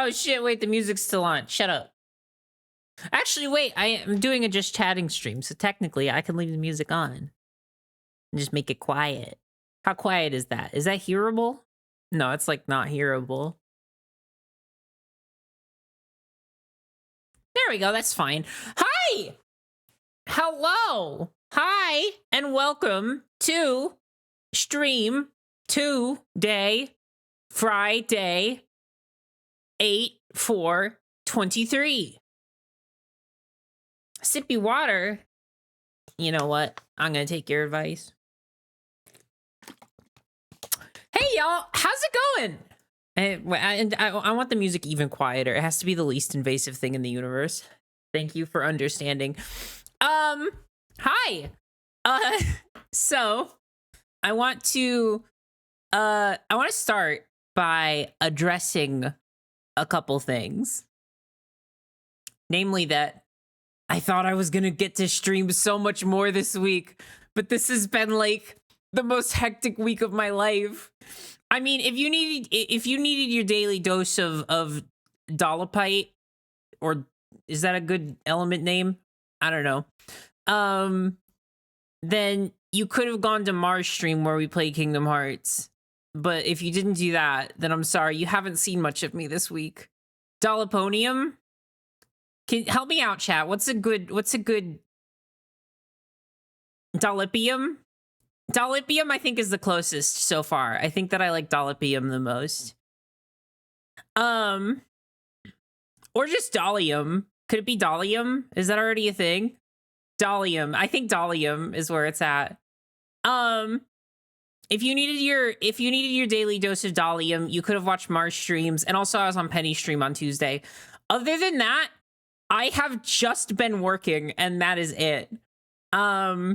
Oh shit, wait, the music's still on. Shut up. Actually, wait, I am doing a just chatting stream, so technically I can leave the music on and just make it quiet. How quiet is that? Is that hearable? No, it's like not hearable. There we go, that's fine. Hi! Hello! Hi, and welcome to stream today, Friday, 8/4/23. Sippy water. You know what? I'm gonna take your advice. Hey, y'all, how's it going? And I want the music even quieter. It has to be the least invasive thing in the universe. Thank you for understanding. Hi. So I want to start by addressing a couple things. Namely that I thought I was going to get to stream so much more this week, but this has been like the most hectic week of my life. I mean, if you needed your daily dose of Dolopite, or is that a good element name? I don't know. Then you could have gone to Mars stream where we play Kingdom Hearts. But if you didn't do that, then I'm sorry, you haven't seen much of me this week. Doloponium? Can help me out, chat. What's a good Dolipium? Dolipium, I think, is the closest so far. I think that I like Dolipium the most. Or just Dolium. Could it be Dolium? Is that already a thing? Dolium. I think Dolium is where it's at. If you needed your daily dose of Dolium, you could have watched Mars streams, and also I was on Penny stream on Tuesday. Other than that, I have just been working, and that is it. I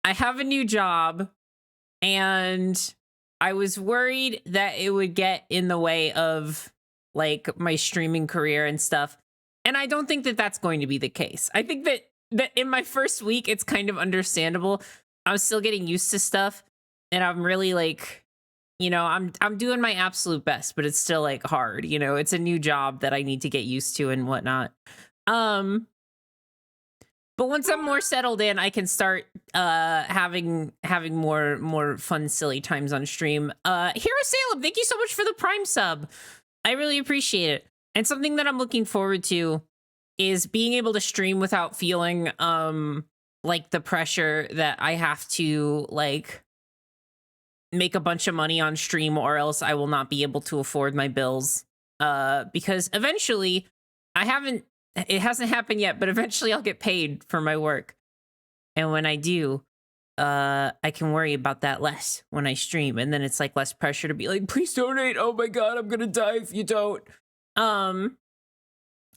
have a new job, and I was worried that it would get in the way of like my streaming career and stuff. And I don't think that that's going to be the case. I think that in my first week, it's kind of understandable. I'm still getting used to stuff, and I'm really like, you know, I'm doing my absolute best, but it's still like hard. You know, it's a new job that I need to get used to and whatnot. But once I'm more settled in, I can start having more fun, silly times on stream. Hero Salem, thank you so much for the Prime sub. I really appreciate it. And something that I'm looking forward to is being able to stream without feeling like the pressure that I have to like make a bunch of money on stream, or else I will not be able to afford my bills. Because eventually, it hasn't happened yet, but eventually I'll get paid for my work. And when I do, I can worry about that less when I stream. And then it's like less pressure to be like, please donate. Oh my God, I'm gonna die if you don't.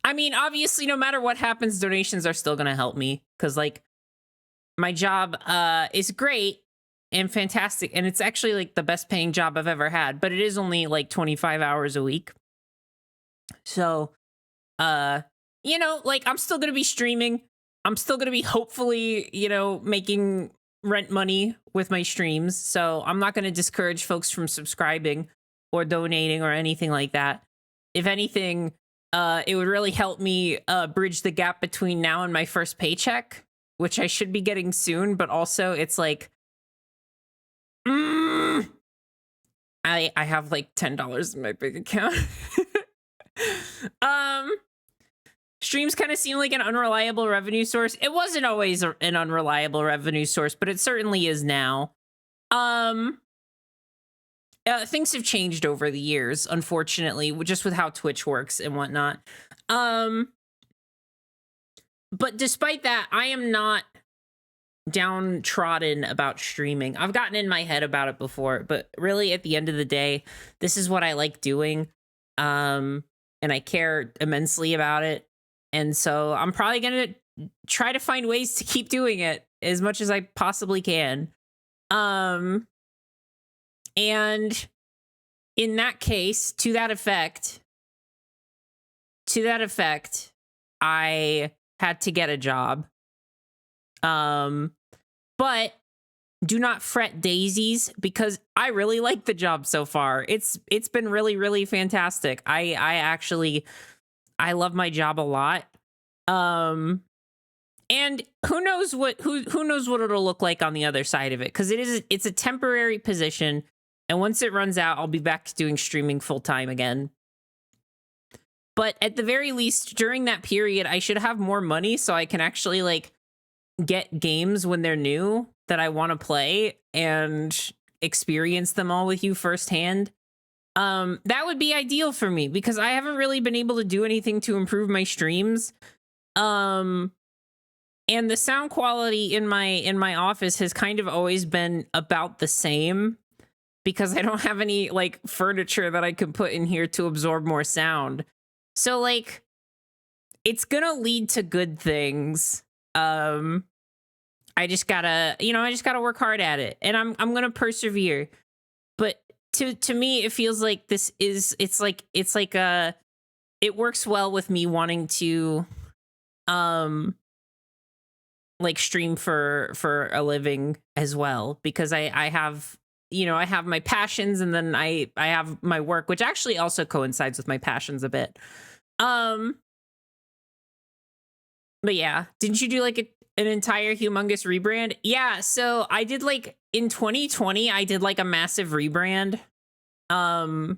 I mean, obviously, no matter what happens, donations are still gonna help me. Cause like my job is great and fantastic. And it's actually like the best paying job I've ever had, but it is only like 25 hours a week. So, you know, like I'm still going to be streaming. I'm still going to be hopefully, you know, making rent money with my streams. So I'm not going to discourage folks from subscribing or donating or anything like that. If anything, it would really help me bridge the gap between now and my first paycheck, which I should be getting soon. But also it's like, I have like $10 in my bank account. Streams kind of seem like an unreliable revenue source. It wasn't always an unreliable revenue source, but it certainly is now. Things have changed over the years, unfortunately, just with how Twitch works and whatnot. But despite that, I am not downtrodden about streaming. I've gotten in my head about it before, but really at the end of the day, this is what I like doing. And I care immensely about it. And so I'm probably going to try to find ways to keep doing it as much as I possibly can. And in that case, to that effect, I had to get a job. But do not fret daisies, because I really like the job so far. It's been really, really fantastic. I love my job a lot. And who knows what it'll look like on the other side of it, because it's a temporary position, and once it runs out, I'll be back to doing streaming full time again. But at the very least, during that period, I should have more money so I can actually like get games when they're new that I want to play and experience them all with you firsthand, that would be ideal for me because I haven't really been able to do anything to improve my streams. And the sound quality in my office has kind of always been about the same because I don't have any like furniture that I could put in here to absorb more sound. So like it's gonna lead to good things. I just gotta, I just gotta work hard at it, and I'm gonna persevere. But to me, it feels like it's like it works well with me wanting to, like stream for a living as well, because I have, I have my passions, and then I have my work, which actually also coincides with my passions a bit. But yeah, didn't you do like an entire humongous rebrand? Yeah, so I did like in 2020, I did like a massive rebrand. But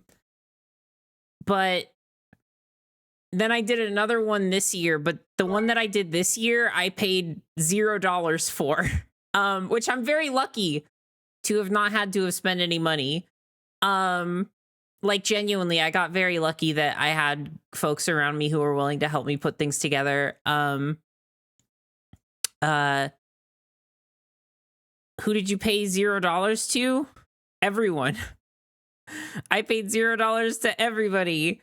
then I did another one this year, but the one that I did this year, I paid $0 for, which I'm very lucky to have not had to have spent any money. Like genuinely, I got very lucky that I had folks around me who were willing to help me put things together. Who did you pay $0 to? Everyone. I paid $0 to everybody.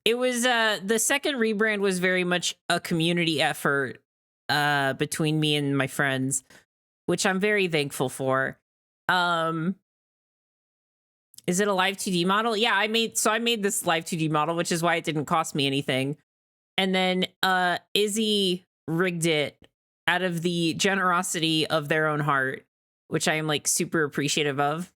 It was the second rebrand was very much a community effort between me and my friends, which I'm very thankful for. Is it a live 2D model? Yeah, I made this live 2D model, which is why it didn't cost me anything. And then Izzy rigged it out of the generosity of their own heart, which I am like super appreciative of.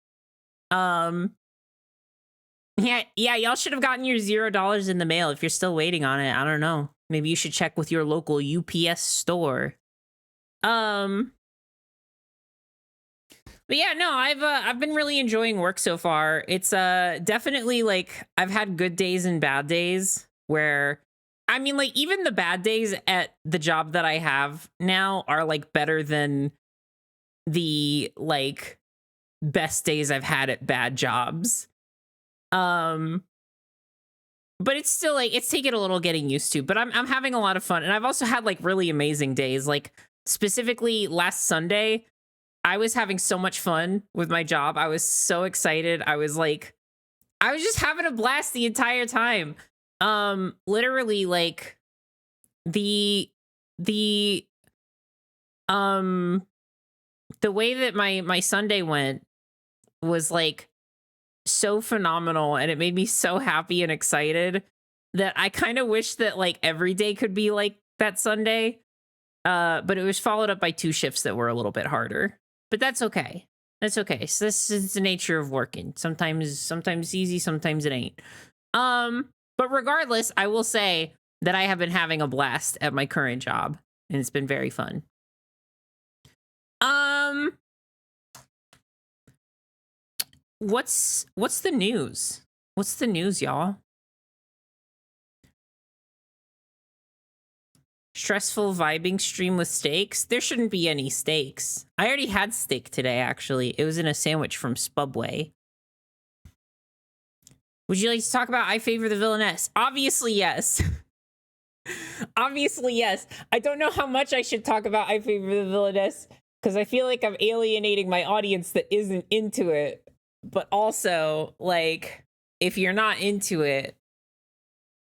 Yeah, y'all should have gotten your $0 in the mail if you're still waiting on it. I don't know. Maybe you should check with your local UPS store. But yeah, no, I've been really enjoying work so far. It's definitely like I've had good days and bad days where, I mean, like even the bad days at the job that I have now are like better than the like best days I've had at bad jobs. But it's still like it's taken a little getting used to, but I'm having a lot of fun. And I've also had like really amazing days. Like specifically last Sunday, I was having so much fun with my job. I was so excited. I was just having a blast the entire time. Literally like the way that my Sunday went was like so phenomenal, and it made me so happy and excited that I kind of wish that like every day could be like that Sunday. But it was followed up by 2 shifts that were a little bit harder. But that's okay. That's okay. So this is the nature of working. Sometimes easy, sometimes it ain't. But regardless, I will say that I have been having a blast at my current job, and it's been very fun. What's the news? What's the news, y'all? Stressful vibing stream with steaks? There shouldn't be any steaks. I already had steak today, actually. It was in a sandwich from Spubway. Would you like to talk about I Favor the Villainess? Obviously, yes. Obviously, yes. I don't know how much I should talk about I Favor the Villainess, because I feel like I'm alienating my audience that isn't into it. But also, like, if you're not into it,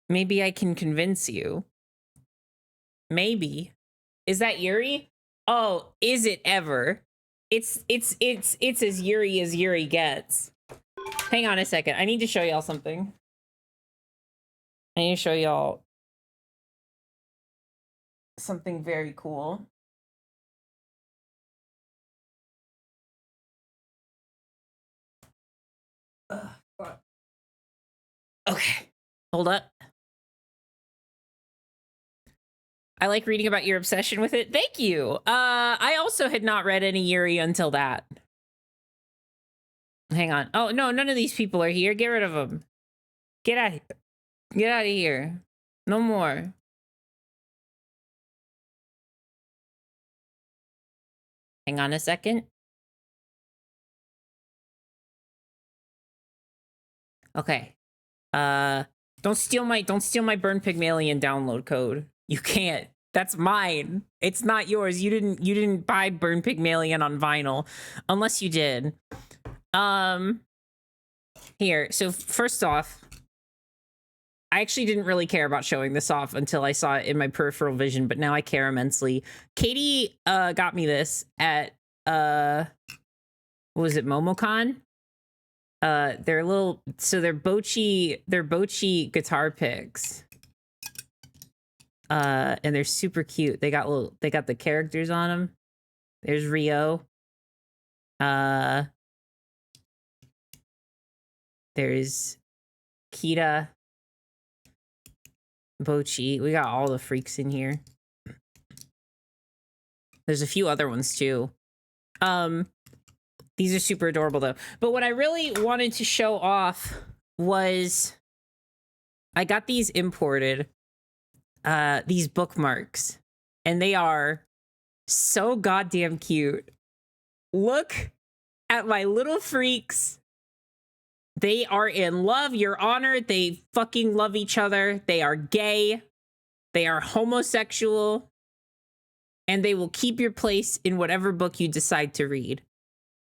maybe I can convince you. Maybe. Is that Yuri? Oh, is it ever? It's as Yuri gets. Hang on a second. I need to show y'all something. I need to show y'all something very cool. Okay, hold up. I like reading about your obsession with it. Thank you. I also had not read any Yuri until that. Hang on. Oh, no, none of these people are here. Get rid of them. Get out of here. Get out of here. No more. Hang on a second. Okay. Don't steal my Burn Pygmalion download code. You can't. That's mine. It's not yours. You didn't buy Burn Pygmalion on vinyl. Unless you did. Here. So first off, I actually didn't really care about showing this off until I saw it in my peripheral vision, but now I care immensely. Katie got me this at what was it, MomoCon? They're Bochi guitar picks. And they're super cute. They got the characters on them. There's Rio. There's Kita, Bochi. We got all the freaks in here. There's a few other ones too. These are super adorable though. But what I really wanted to show off was I got these imported, these bookmarks, and they are so goddamn cute. Look at my little freaks. They are in love, Your Honor. They fucking love each other. They are gay. They are homosexual. And they will keep your place in whatever book you decide to read.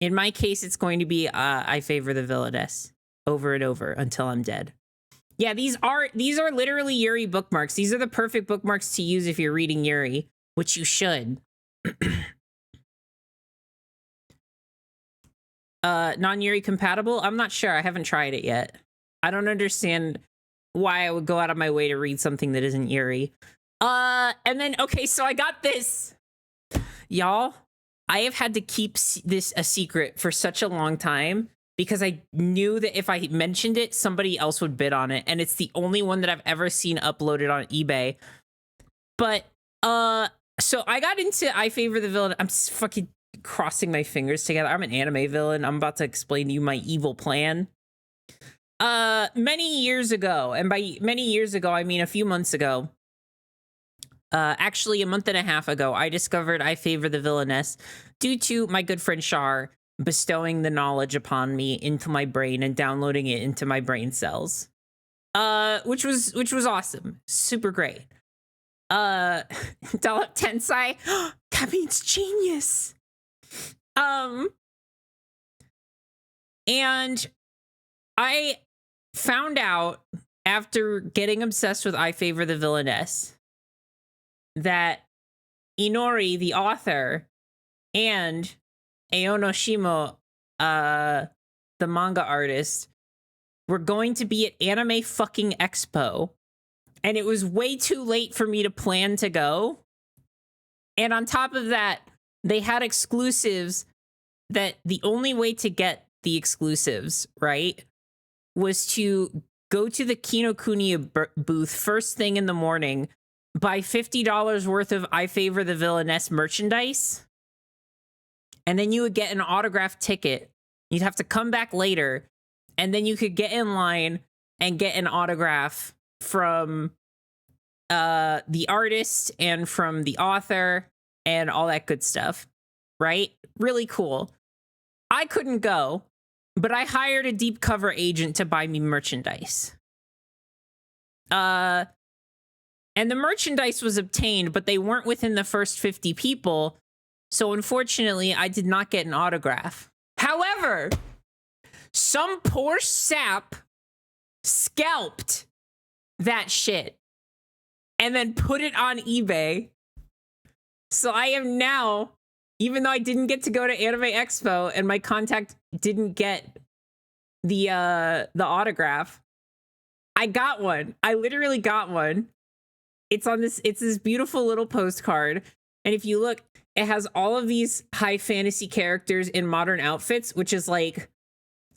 In my case, it's going to be I Favor the Villainess over and over until I'm dead. Yeah, these are literally Yuri bookmarks. These are the perfect bookmarks to use if you're reading Yuri, which you should. Non-Yuri compatible? I'm not sure. I haven't tried it yet. I don't understand why I would go out of my way to read something that isn't Yuri. And then, okay, so I got this. Y'all, I have had to keep this a secret for such a long time because I knew that if I mentioned it, somebody else would bid on it. And it's the only one that I've ever seen uploaded on eBay. But, so I got into I Favor the Villain. I'm fucking crossing my fingers together. I'm an anime villain. I'm about to explain to you my evil plan. Many years ago, and by many years ago, I mean a few months ago, actually a month and a half ago, I discovered I Favor the Villainess due to my good friend Shar bestowing the knowledge upon me into my brain and downloading it into my brain cells. Which was awesome. Super great. Dollop Tensai, that means genius. And I found out after getting obsessed with I Favor the Villainess that Inori, the author, and Aonoshimo, the manga artist, were going to be at Anime fucking Expo. And it was way too late for me to plan to go. And on top of that, they had exclusives that the only way to get the exclusives, right, was to go to the Kinokuniya booth first thing in the morning, buy $50 worth of I Favor the Villainess merchandise, and then you would get an autographed ticket. You'd have to come back later, and then you could get in line and get an autograph from the artist and from the author and all that good stuff, right? Really cool. I couldn't go, but I hired a deep cover agent to buy me merchandise. And the merchandise was obtained, but they weren't within the first 50 people. So unfortunately, I did not get an autograph. However, some poor sap scalped that shit and then put it on eBay. So I am now, even though I didn't get to go to Anime Expo and my contact didn't get the autograph, I got one. I literally got one. It's this beautiful little postcard. And if you look, it has all of these high fantasy characters in modern outfits, which is like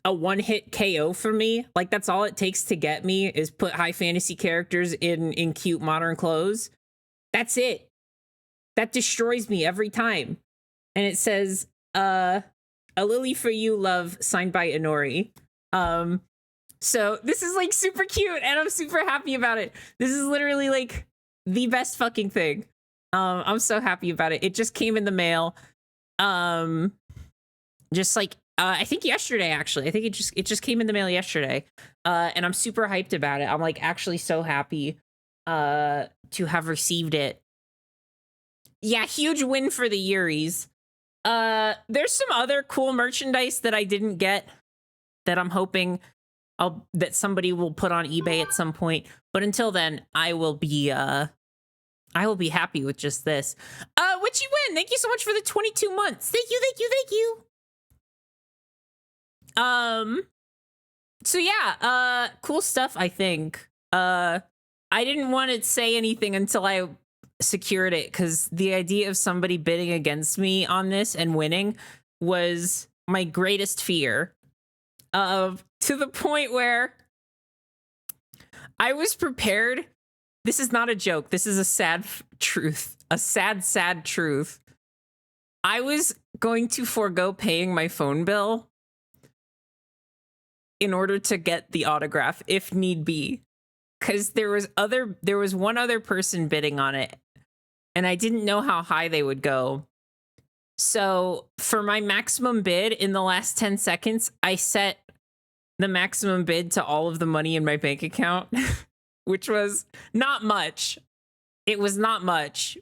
a one-hit KO for me. Like, that's all it takes to get me is put high fantasy characters in cute modern clothes. That's it. That destroys me every time. And it says, a lily for you, love, signed by Inori. So this is like super cute and I'm super happy about it. This is literally like the best fucking thing. I'm so happy about it. It just came in the mail. Um, just like I think yesterday actually. I think it just came in the mail yesterday. And I'm super hyped about it. I'm like actually so happy to have received it. Yeah, huge win for the Yuris. There's some other cool merchandise that I didn't get that I'm hoping that somebody will put on eBay at some point. But until then, I will be happy with just this. Witchy Win, thank you so much for the 22 months. Thank you, thank you, thank you. So yeah, cool stuff, I think. I didn't want to say anything until I secured it, because the idea of somebody bidding against me on this and winning was my greatest fear. To the point where I was prepared. This is not a joke. This is a sad truth. A sad, sad truth. I was going to forego paying my phone bill in order to get the autograph if need be. Because there was one other person bidding on it, and I didn't know how high they would go. So for my maximum bid in the last 10 seconds, I set the maximum bid to all of the money in my bank account, which was not much. It was not much.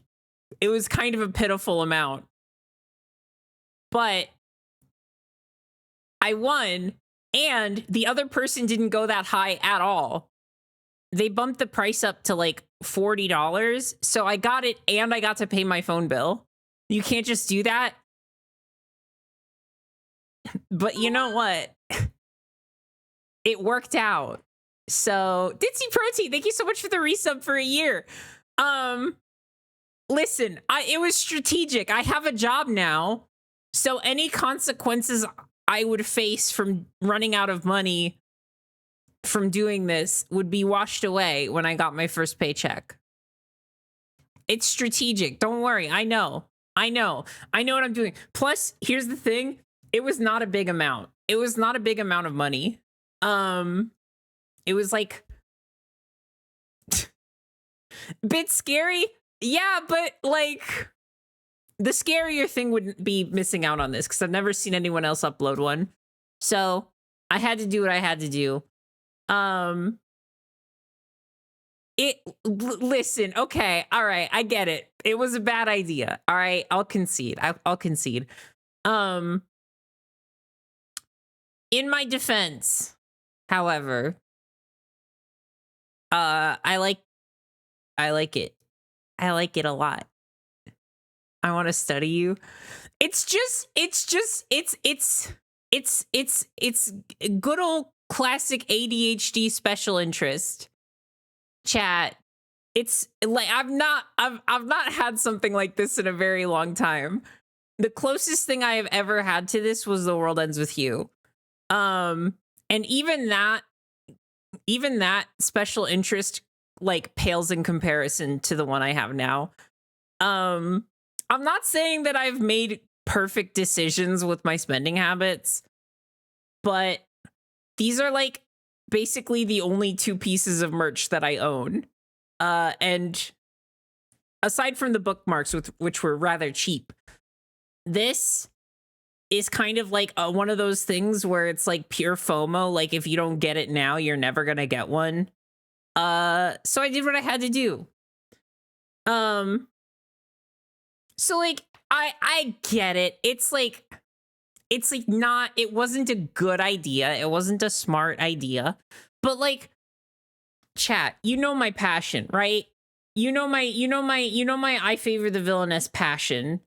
It was kind of a pitiful amount. But I won, and the other person didn't go that high at all. They bumped the price up to like $40. So I got it, and I got to pay my phone bill. You can't just do that. But you know what? It worked out. So Ditzy Protein, thank you so much for the resub for a year. Listen, it was strategic. I have a job now. So any consequences I would face from running out of money from doing this would be washed away when I got my first paycheck. It's strategic. Don't worry. I know what I'm doing. Plus, here's the thing. It was not a big amount. It was not a big amount of money. It was like bit scary. Yeah, but like the scarier thing wouldn't be missing out on this, because I've never seen anyone else upload one. So I had to do what I had to do. Listen, okay, all right, I get it. It was a bad idea. All right, I'll concede. I'll concede. In my defense, however, I like it. I like it a lot. I want to study you. It's good old classic ADHD special interest. Chat. It's like I've not had something like this in a very long time. The closest thing I have ever had to this was The World Ends With You. And even that special interest like pales in comparison to the one I have now. I'm not saying that I've made perfect decisions with my spending habits, but these are like basically the only two pieces of merch that I own. And aside from the bookmarks, which were rather cheap, this is kind of like one of those things where it's like pure FOMO. Like if you don't get it now, you're never gonna get one. So I did what I had to do. So like I get it. It's like not, it wasn't a good idea. It wasn't a smart idea. But like, chat, you know my passion, right? You know my I favor the villainess passion.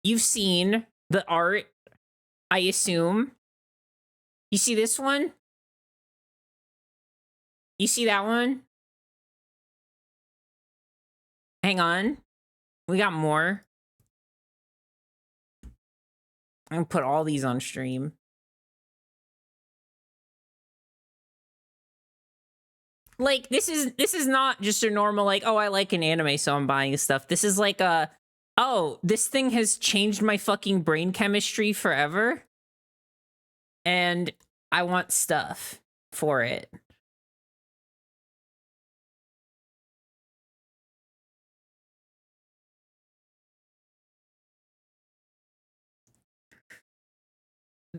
You've seen the art, I assume. You see this one? You see that one? Hang on. We got more. I'm gonna put all these on stream. Like this is not just a normal like, oh, I like an anime, so I'm buying stuff. This is like a, oh, this thing has changed my fucking brain chemistry forever, and I want stuff for it.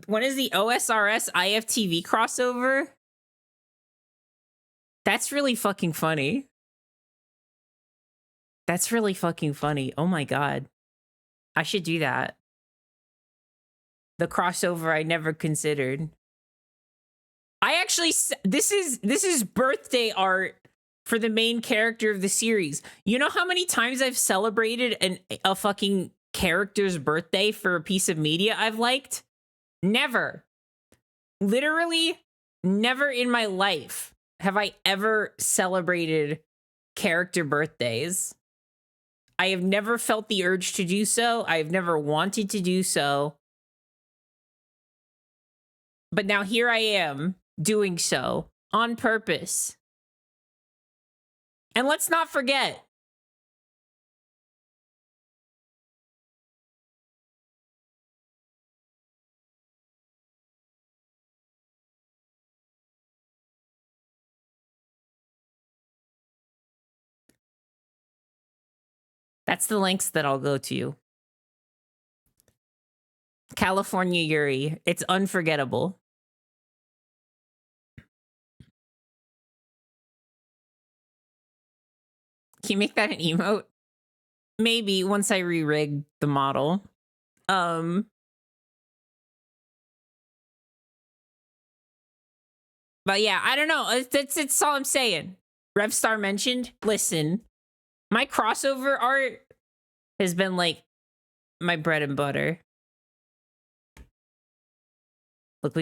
When is the OSRS IFTV crossover? That's really fucking funny. That's really fucking funny. Oh my god. I should do that. The crossover I never considered. I actually, this is birthday art for the main character of the series. You know how many times I've celebrated a fucking character's birthday for a piece of media I've liked? Never. Literally never in my life have I ever celebrated character birthdays. I have never felt the urge to do so. I have never wanted to do so. But now here I am doing so on purpose. And let's not forget, that's the lengths that I'll go to. California Yuri. It's unforgettable. Can you make that an emote? Maybe once I re-rig the model. But yeah, I don't know. It's all I'm saying. Revstar mentioned, listen, my crossover art has been like my bread and butter. Look,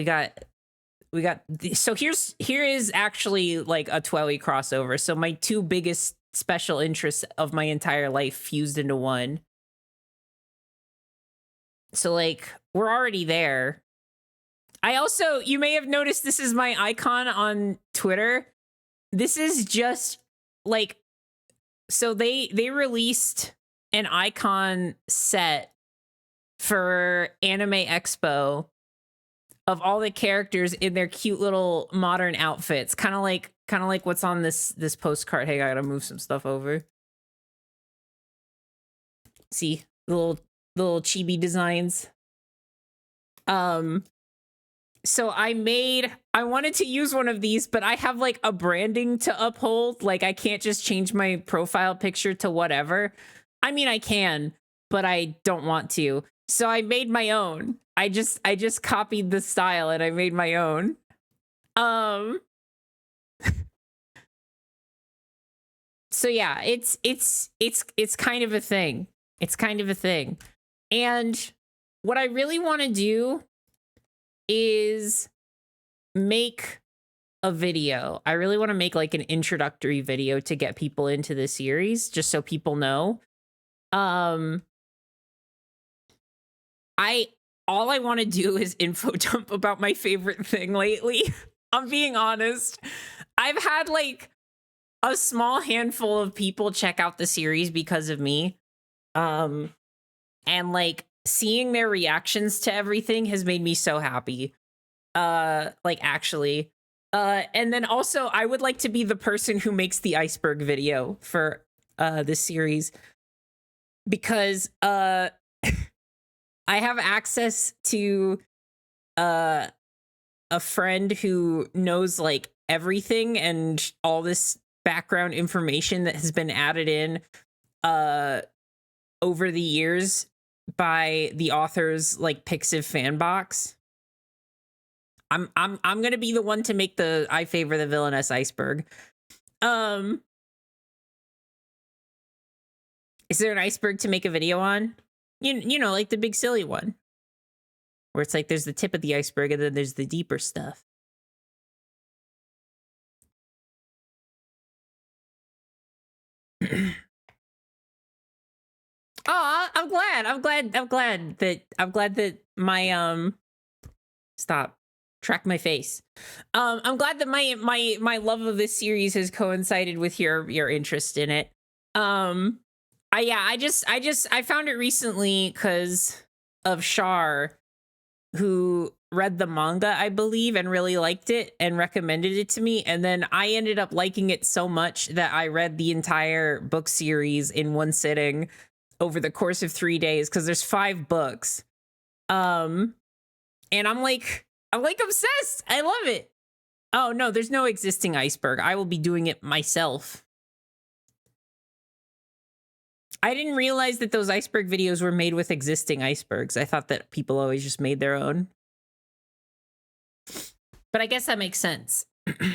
so here is actually like a Twelly crossover. So my two biggest special interests of my entire life fused into one. So like we're already there. I also, you may have noticed this is my icon on Twitter. This is just like, so they released an icon set for Anime Expo of all the characters in their cute little modern outfits, kind of like what's on this postcard. Hey, I gotta move some stuff over. See the little chibi designs. So I wanted to use one of these, but I have like a branding to uphold. Like I can't just change my profile picture to whatever. I mean, I can, but I don't want to. So I made my own. I just copied the style and I made my own. So yeah, it's kind of a thing. It's kind of a thing. And what I really want to do is make a video. I really want to make like an introductory video to get people into the series, just so people know. All I want to do is info dump about my favorite thing lately. I'm being honest. I've had like a small handful of people check out the series because of me. And like seeing their reactions to everything has made me so happy. Like actually. And then also I would like to be the person who makes the iceberg video for this series, because I have access to a friend who knows like everything and all this background information that has been added in over the years by the author's like Pixiv fan box. I'm gonna be the one to make the I favor the villainess iceberg. Is there an iceberg to make a video on? You know, like the big silly one, where it's like there's the tip of the iceberg and then there's the deeper stuff. Oh, I'm glad that my stop. Track my face. I'm glad that my love of this series has coincided with your interest in it. I found it recently because of Shar, who read the manga, I believe, and really liked it and recommended it to me. And then I ended up liking it so much that I read the entire book series in one sitting over the course of 3 days, because there's 5 books. And I'm like obsessed. I love it. Oh no, there's no existing iceberg. I will be doing it myself. I didn't realize that those iceberg videos were made with existing icebergs. I thought that people always just made their own. But I guess that makes sense. I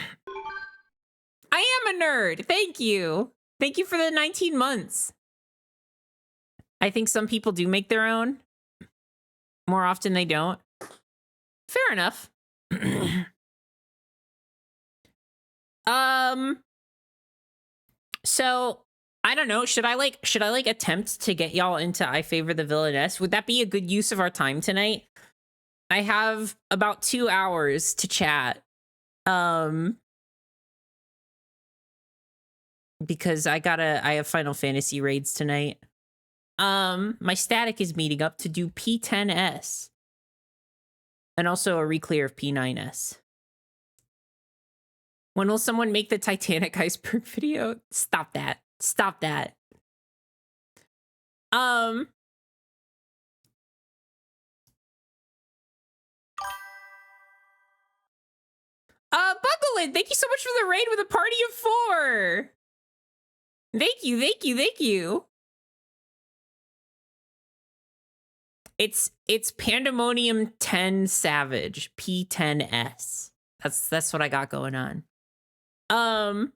am a nerd. Thank you. Thank you for the 19 months. I think some people do make their own. More often they don't. Fair enough. So I don't know. Should I attempt to get y'all into I Favor the Villainess? Would that be a good use of our time tonight? I have about 2 hours to chat. Because I have Final Fantasy raids tonight. My static is meeting up to do P10S. And also a reclear of P9S. When will someone make the Titanic iceberg video? Stop that. Stop that. Bucklein, thank you so much for the raid with a party of 4. Thank you, thank you, thank you. It's Pandemonium 10 Savage, P10S. That's what I got going on. Hang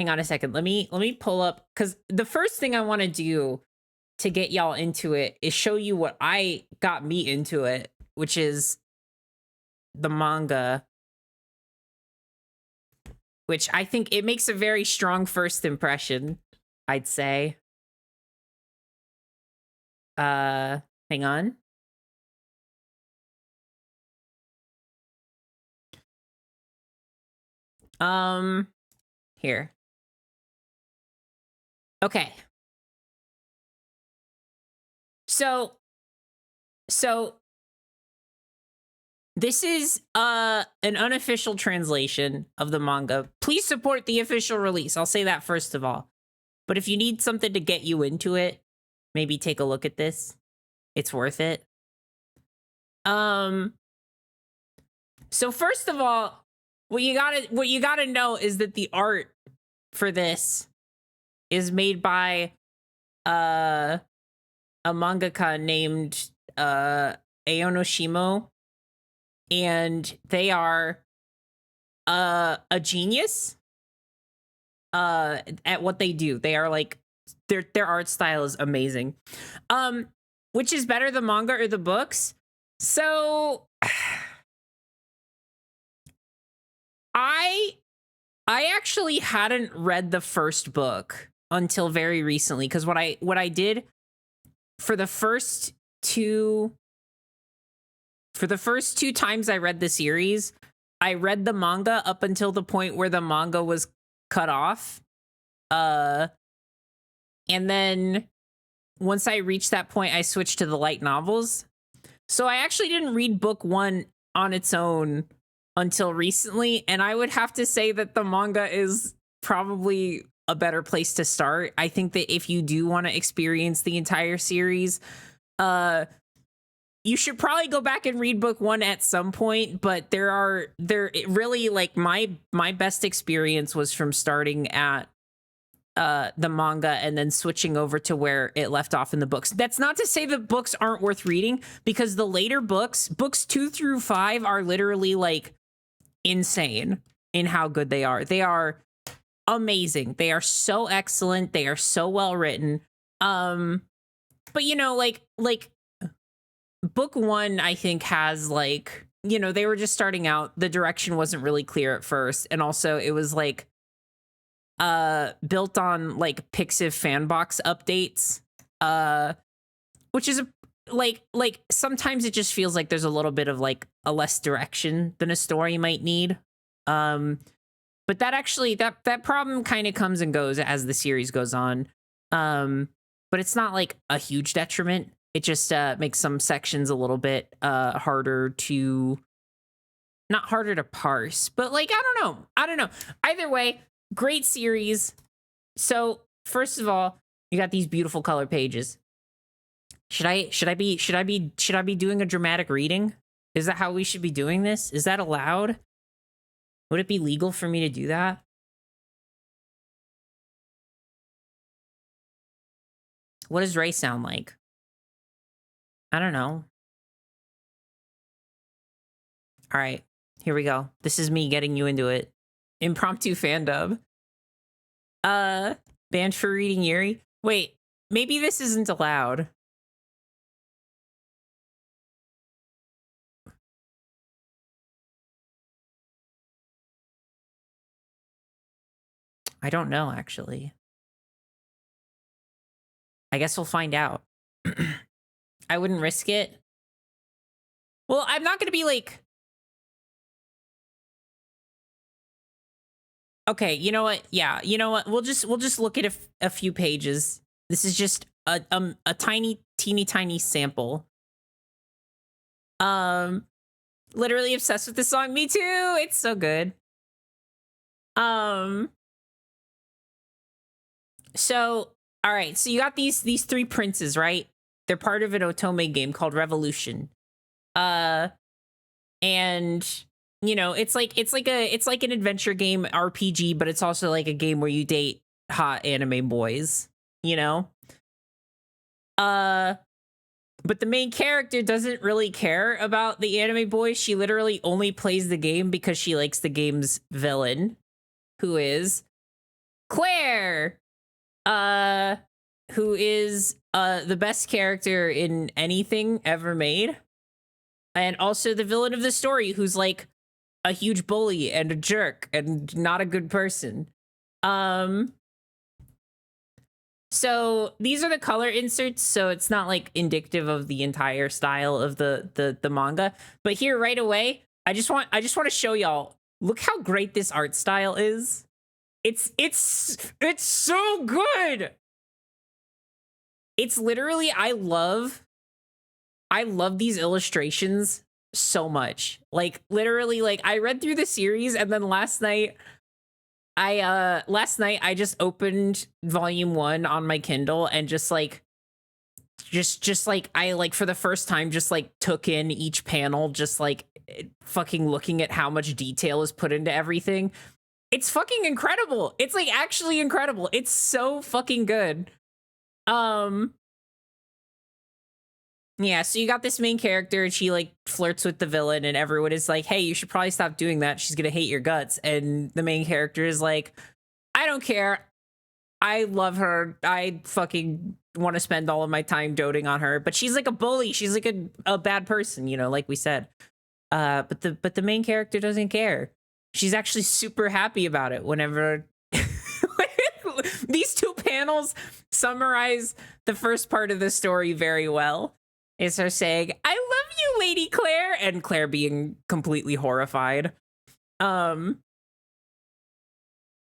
on a second. Let me pull up, because the first thing I want to do to get y'all into it is show you what got me into it, which is the manga, which I think it makes a very strong first impression, I'd say. Hang on. Here. Okay. So this is an unofficial translation of the manga. Please support the official release. I'll say that first of all. But if you need something to get you into it, maybe take a look at this. It's worth it. So first of all, what you gotta know is that the art for this is made by a mangaka named Aonoshimo, and they are a genius at what they do. They are like their art style is amazing. Which is better, the manga or the books? So I actually hadn't read the first book until very recently, because what I did for the first two times I read the series, I read the manga up until the point where the manga was cut off. And then once I reached that point, I switched to the light novels. So I actually didn't read book 1 on its own until recently, and I would have to say that the manga is probably a better place to start. I think that if you do want to experience the entire series, you should probably go back and read book 1 at some point, but there really, like, my best experience was from starting at the manga and then switching over to where it left off in the books. That's not to say the books aren't worth reading, because the later books 2 through 5 are literally like insane in how good they are. They are amazing. They are so excellent. They are so well written. But you know, like book 1, I think, has, like, you know, they were just starting out. The direction wasn't really clear at first, and also it was like built on like Pixiv Fanbox updates, which is like sometimes it just feels like there's a little bit of like a less direction than a story might need. But that actually that problem kind of comes and goes as the series goes on. But it's not like a huge detriment. It just makes some sections a little bit harder to, not harder to parse, but like I don't know. Either way, great series. So first of all, you got these beautiful color pages. Should I be doing a dramatic reading? Is that how we should be doing this? Is that allowed? Would it be legal for me to do that? What does Ray sound like? I don't know. All right, here we go. This is me getting you into it. Impromptu fan dub. Banned for reading Yuri. Wait, maybe this isn't allowed. I don't know, actually. I guess we'll find out. I wouldn't risk it. Well, I'm not gonna be like... Okay, you know what? Yeah, you know what? We'll just look at a few pages. This is just a tiny, teeny tiny sample. Literally obsessed with this song. Me too. It's so good. So, all right. So you got these three princes, right? They're part of an Otome game called Revolution. And you know, it's like an adventure game RPG, but it's also like a game where you date hot anime boys, you know? But the main character doesn't really care about the anime boys. She literally only plays the game because she likes the game's villain, who is Claire. Who is the best character in anything ever made. And also the villain of the story, who's like a huge bully and a jerk and not a good person. So these are the color inserts, so it's not like indicative of the entire style of the manga. But here right away, I just want to show y'all, look how great this art style is. It's so good. It's literally, I love these illustrations so much. Like literally, like I read through the series and then last night I just opened volume 1 on my Kindle and just like I like for the first time just like took in each panel, just like fucking looking at how much detail is put into everything. It's fucking incredible. It's like actually incredible. It's so fucking good. Yeah, so you got this main character and she like flirts with the villain and everyone is like, hey, you should probably stop doing that. She's gonna hate your guts. And the main character is like, I don't care. I love her. I fucking want to spend all of my time doting on her. But she's like a bully. She's like a bad person, you know, like we said. But the main character doesn't care. She's actually super happy about it whenever these two panels summarize the first part of the story very well. Is her saying, I love you, Lady Claire, and Claire being completely horrified.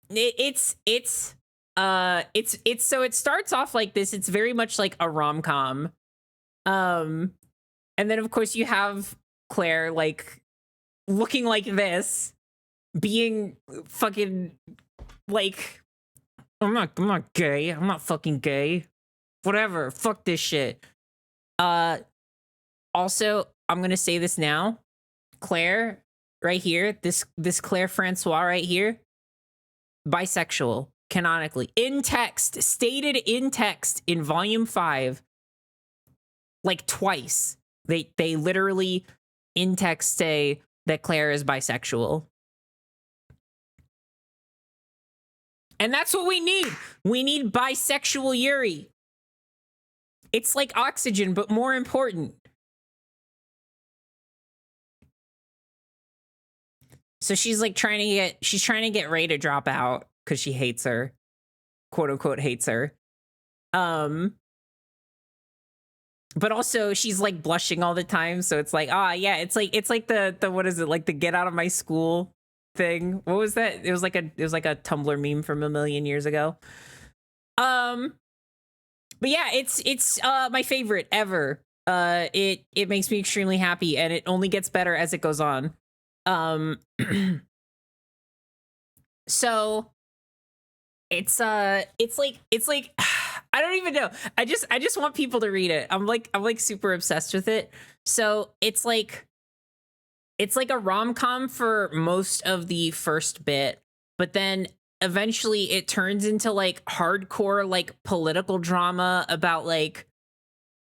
It's so it starts off like this. It's very much like a rom-com. And then of course you have Claire like looking like this, being fucking like, I'm not gay. I'm not fucking gay. Whatever. Fuck this shit. Also, I'm gonna say this now. Claire, right here, this Claire Francois right here, bisexual, canonically. In text, stated in text in volume 5, like twice. They literally in text say that Claire is bisexual. And that's what we need. We need bisexual Yuri. It's like oxygen, but more important. So she's like trying to get Ray to drop out because she hates her, quote unquote hates her. But also she's like blushing all the time, so it's like, yeah, it's like the what is it, like the get out of my school thing. What was that? It was like a Tumblr meme from a million years ago. But yeah, it's my favorite ever. It makes me extremely happy, and it only gets better as it goes on. So it's like I don't even know. I just want people to read it. I'm like super obsessed with it. So it's like a rom-com for most of the first bit, but then eventually it turns into like hardcore like political drama about like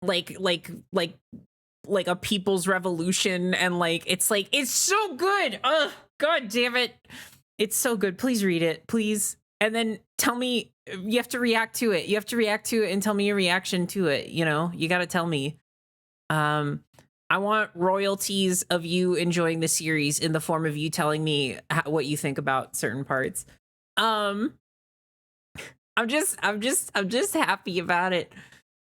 like like like a people's revolution, and like it's so good. Ugh, god damn it. It's so good. Please read it, please. And then tell me, you have to react to it. You have to react to it and tell me your reaction to it, you know? You got to tell me. I want royalties of you enjoying the series in the form of you telling me what you think about certain parts. Um I'm just happy about it.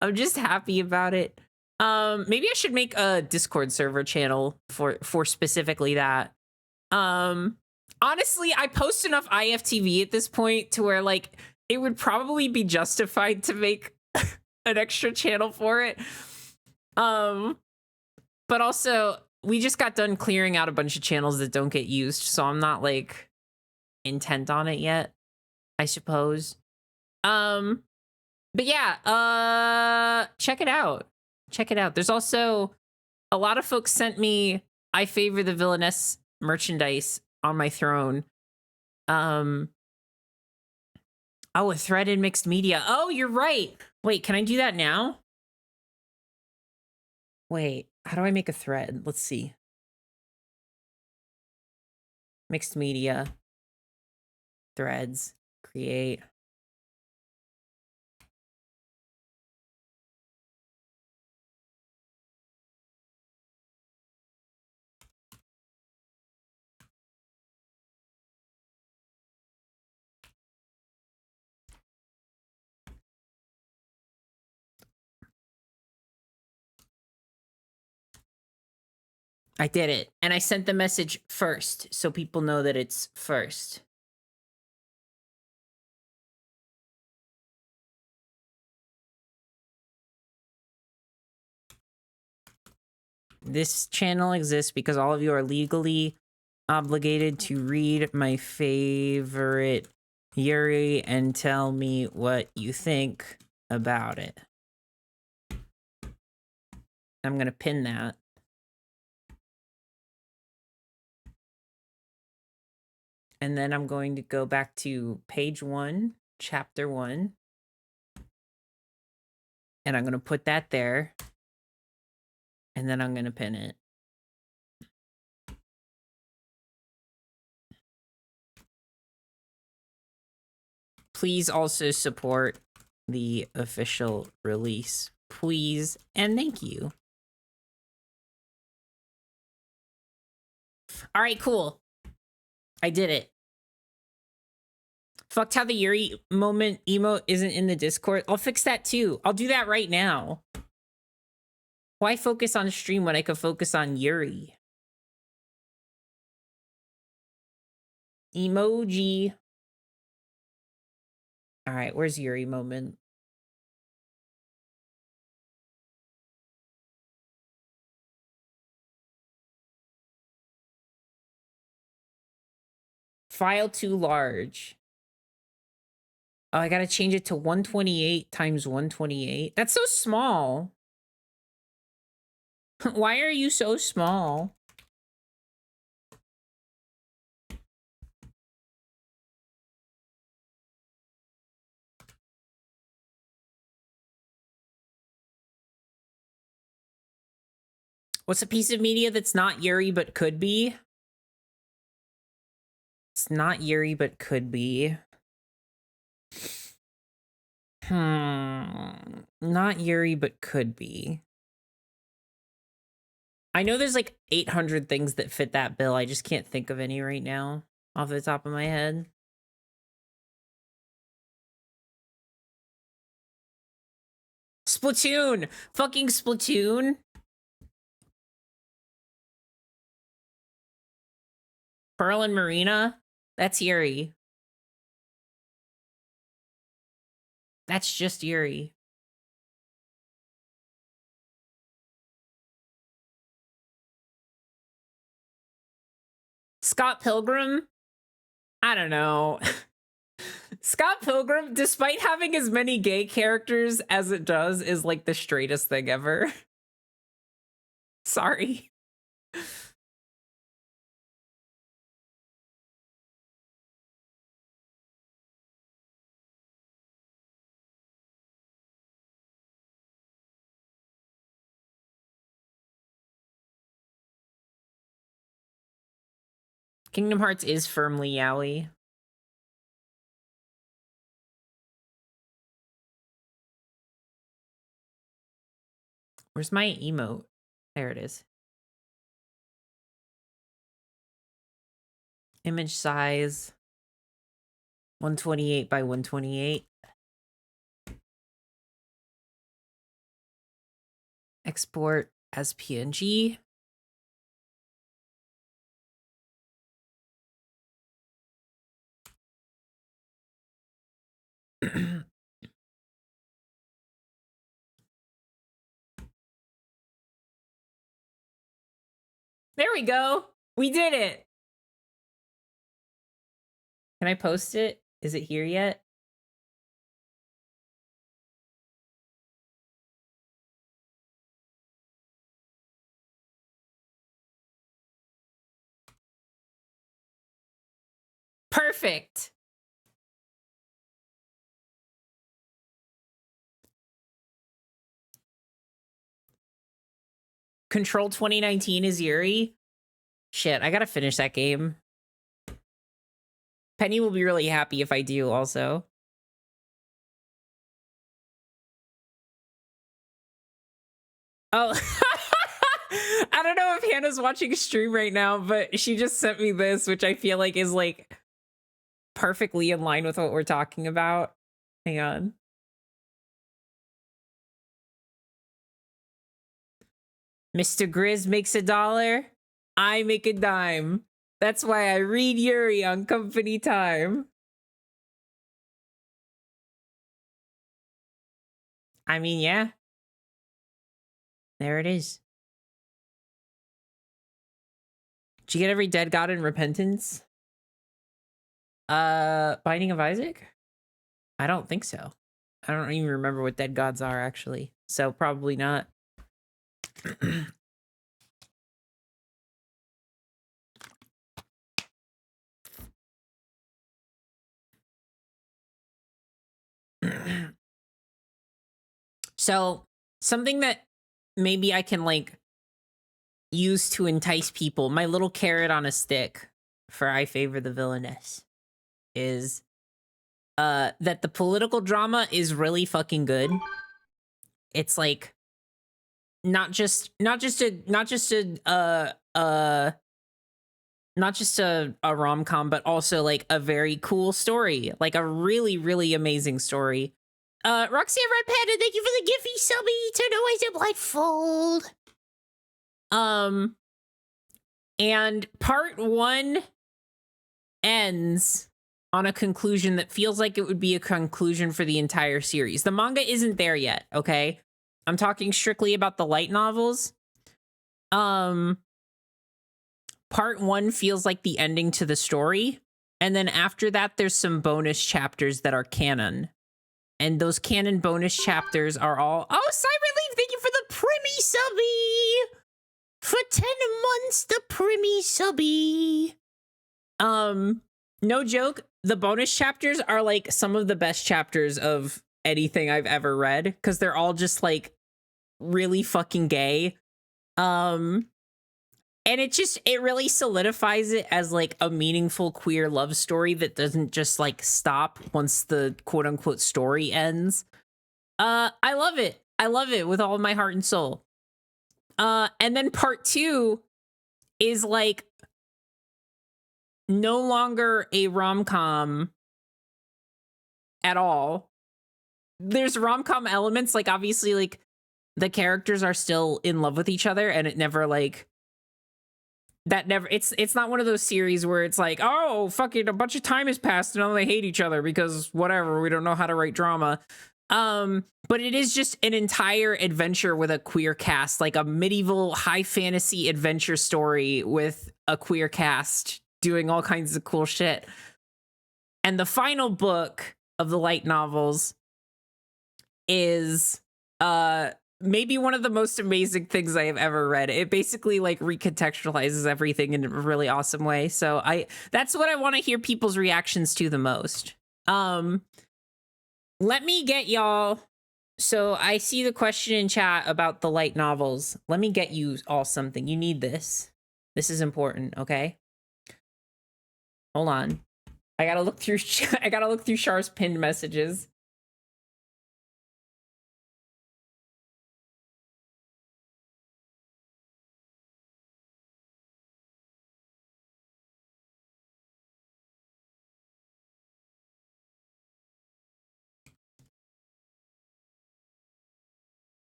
I'm just happy about it. Maybe I should make a Discord server channel for specifically that. Honestly, I post enough IFTV at this point to where like it would probably be justified to make an extra channel for it. But also we just got done clearing out a bunch of channels that don't get used, so I'm not like intent on it yet, I suppose. But yeah, check it out. Check it out. There's also a lot of folks sent me I Favor the Villainess merchandise on my throne. Oh, a thread in mixed media. Oh, you're right. Wait, can I do that now? Wait, how do I make a thread? Let's see. Mixed media. Threads. Create. I did it. And I sent the message first, so people know that it's first. This channel exists because all of you are legally obligated to read my favorite Yuri and tell me what you think about it. I'm going to pin that. And then I'm going to go back to page 1, chapter 1. And I'm going to put that there. And then I'm going to pin it. Please also support the official release. Please and thank you. All right, cool. I did it. Fucked how the Yuri moment emote isn't in the Discord. I'll fix that too. I'll do that right now. Why focus on stream when I could focus on Yuri? Emoji. All right, where's Yuri moment? File too large. Oh, I gotta change it to 128 times 128. That's so small. Why are you so small? What's a piece of media that's not Yuri but could be? It's not Yuri but could be. Not Yuri but could be. I know there's like 800 things that fit that bill. I just can't think of any right now off the top of my head. Splatoon! Fucking Splatoon! Pearl and Marina? That's Yuri. That's just Yuri. Scott Pilgrim? I don't know. Scott Pilgrim, despite having as many gay characters as it does, is like the straightest thing ever. Sorry. Kingdom Hearts is firmly yaoi. Where's my emote? There it is. Image size 128 by 128. Export as PNG. There we go. We did it. Can I post it? Is it here yet? Perfect. Control 2019 is Yuri. Shit, I gotta finish that game. Penny will be really happy if I do also. Oh, I don't know if Hannah's watching stream right now, but she just sent me this, which I feel like is like perfectly in line with what we're talking about. Hang on. Mr. Grizz makes $1. I make a dime. That's why I read Yuri on company time. I mean, yeah. There it is. Did you get every dead god in Repentance? Binding of Isaac? I don't think so. I don't even remember what dead gods are, actually. So probably not. So something that maybe I can like use to entice people, my little carrot on a stick for I favor the villainess, is that the political drama is really fucking good. It's like not just a rom-com, but also like a very cool story, like a really, really amazing story. Roxy Red Panda, thank you for the Giphy subby to know I blindfold. And part 1 ends on a conclusion that feels like it would be a conclusion for the entire series. The manga isn't there yet, okay? I'm talking strictly about the light novels. Part 1 feels like the ending to the story. And then after that, there's some bonus chapters that are canon. And those canon bonus chapters are all... Oh, Cyber Leaf, thank you for the Primmy subby! For 10 months, the Primmy subby! No joke, the bonus chapters are like some of the best chapters of anything I've ever read, because they're all just like really fucking gay. And it really solidifies it as like a meaningful queer love story that doesn't just like stop once the quote unquote story ends. I love it. I love it with all of my heart and soul. And then part 2 is like no longer a rom-com at all. There's rom-com elements, like obviously like the characters are still in love with each other, and it never like it's not one of those series where it's like, oh, fucking a bunch of time has passed and now they hate each other because whatever, we don't know how to write drama. But it is just an entire adventure with a queer cast, like a medieval high fantasy adventure story with a queer cast doing all kinds of cool shit. And the final book of the light novels is maybe one of the most amazing things I have ever read. It basically like recontextualizes everything in a really awesome way. So that's what I want to hear people's reactions to the most. Let me get y'all. So I see the question in chat about the light novels. Let me get you all something. You need this. This is important, okay? Hold on. I gotta look through Char's pinned messages.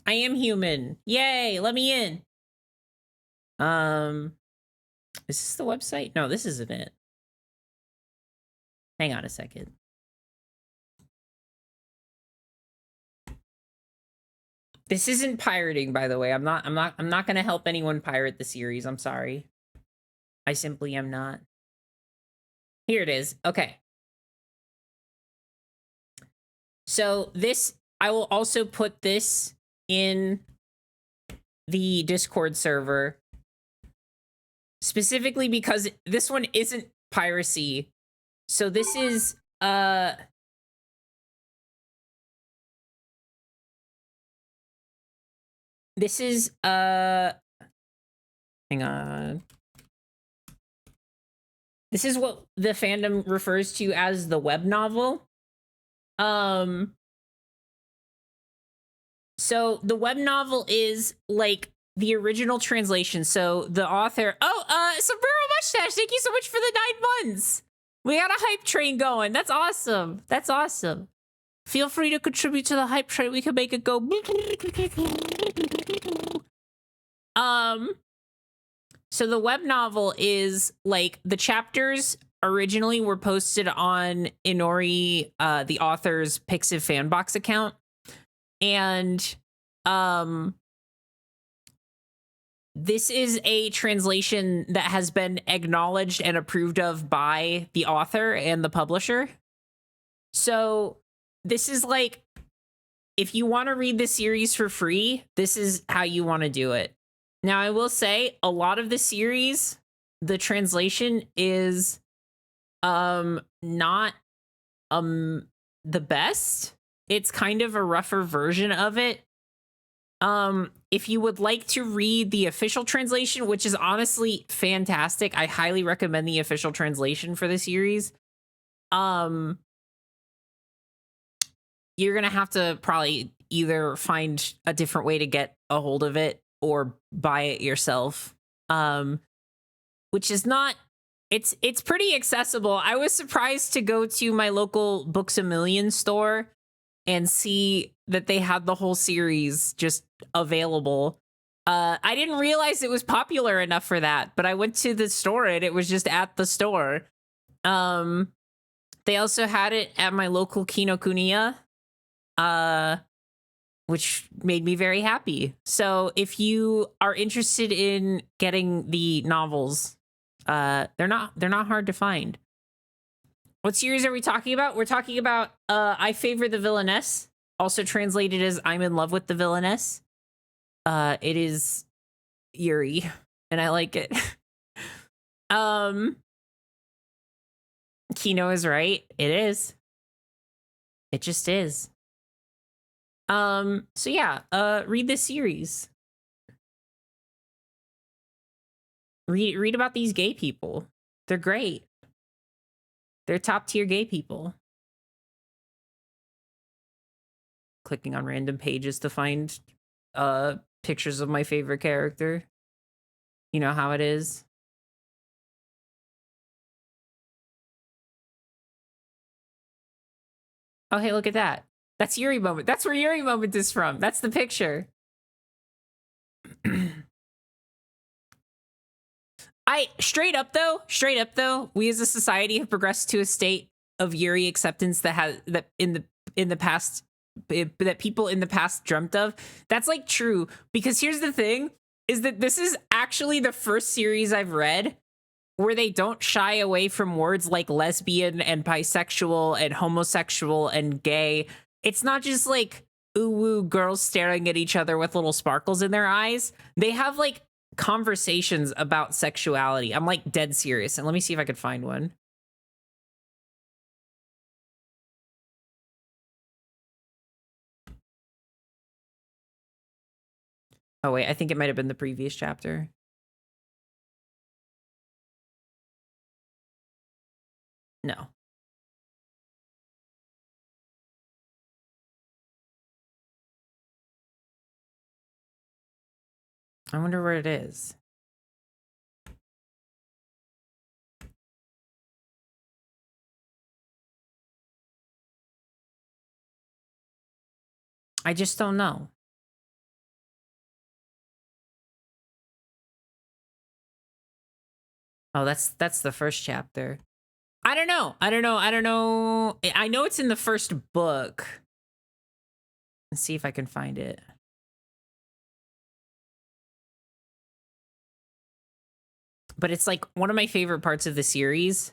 I am human. Yay, let me in. Is this the website? No, this isn't it. Hang on a second. This isn't pirating, by the way. I'm not gonna help anyone pirate the series. I'm sorry. I simply am not. Here it is. Okay. So this, I will also put this in the Discord server, specifically because this one isn't piracy. So this is hang on. This is what the fandom refers to as the web novel. So the web novel is like the original translation. So the author, Sombrero Mustache, thank you so much for the 9 months. We got a hype train going. That's awesome. That's awesome. Feel free to contribute to the hype train. We can make it go. So the web novel is like the chapters originally were posted on Inori, the author's Pixiv Fanbox account. And this is a translation that has been acknowledged and approved of by the author and the publisher. So this is like, if you want to read the series for free, this is how you want to do it. Now, I will say a lot of the series, the translation is not the best. It's kind of a rougher version of it. If you would like to read the official translation, which is honestly fantastic, I highly recommend the official translation for the series. You're gonna have to probably either find a different way to get a hold of it or buy it yourself. Which is not, it's pretty accessible. I was surprised to go to my local Books A Million store and see that they had the whole series just available. I didn't realize it was popular enough for that, but I went to the store and it was just at the store. They also had it at my local Kinokuniya, which made me very happy. So if you are interested in getting the novels, they're not hard to find. What series are we talking about? We're talking about I Favor the Villainess, also translated as I'm in Love with the Villainess. It is Yuri, and I like it. Kino is right. It is. It just is. So yeah, read this series. Read about these gay people. They're great. They're top tier gay people. Clicking on random pages to find pictures of my favorite character. You know how it is. Oh, hey, look at that. That's Yuri Moment. That's where Yuri Moment is from. That's the picture. Straight up though, we as a society have progressed to a state of Yuri acceptance that in the past that people in the past dreamt of. That's like true, because here's the thing. is that this is actually the first series I've read where they don't shy away from words like lesbian and bisexual and homosexual and gay. It's not just like ooh woo girls staring at each other with little sparkles in their eyes. They have like conversations about sexuality. I'm like dead serious. And let me see if I could find one. Oh wait, I think it might have been the previous chapter. No. I wonder where it is. I just don't know. Oh, that's the first chapter. I don't know. I know it's in the first book. Let's see if I can find it. But it's like one of my favorite parts of the series.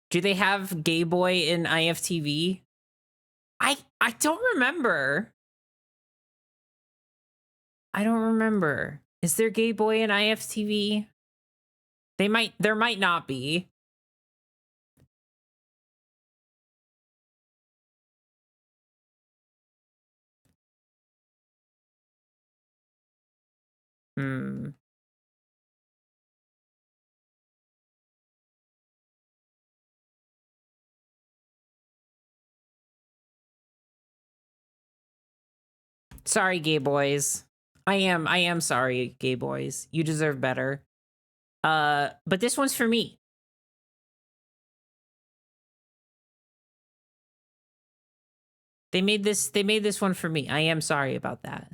Do they have Gay Boy in IFTV? I don't remember. I don't remember. Is there Gay Boy in IFTV? There might not be. Sorry, gay boys. I am sorry, gay boys. You deserve better. But this one's for me. They made this one for me. I am sorry about that.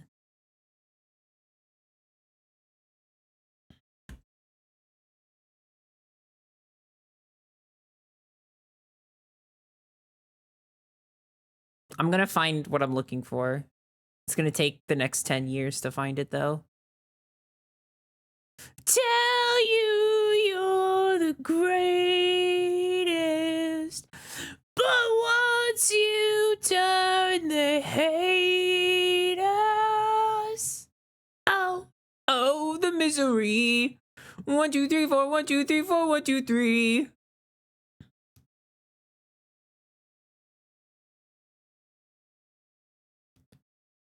I'm gonna find what I'm looking for. It's gonna take the next 10 years to find it, though. Tell you you're the greatest, but once you turn, they hate us. Oh, the misery. 1, 2, 3, 4, 1, 2, 3, 4, 1, 2, 3.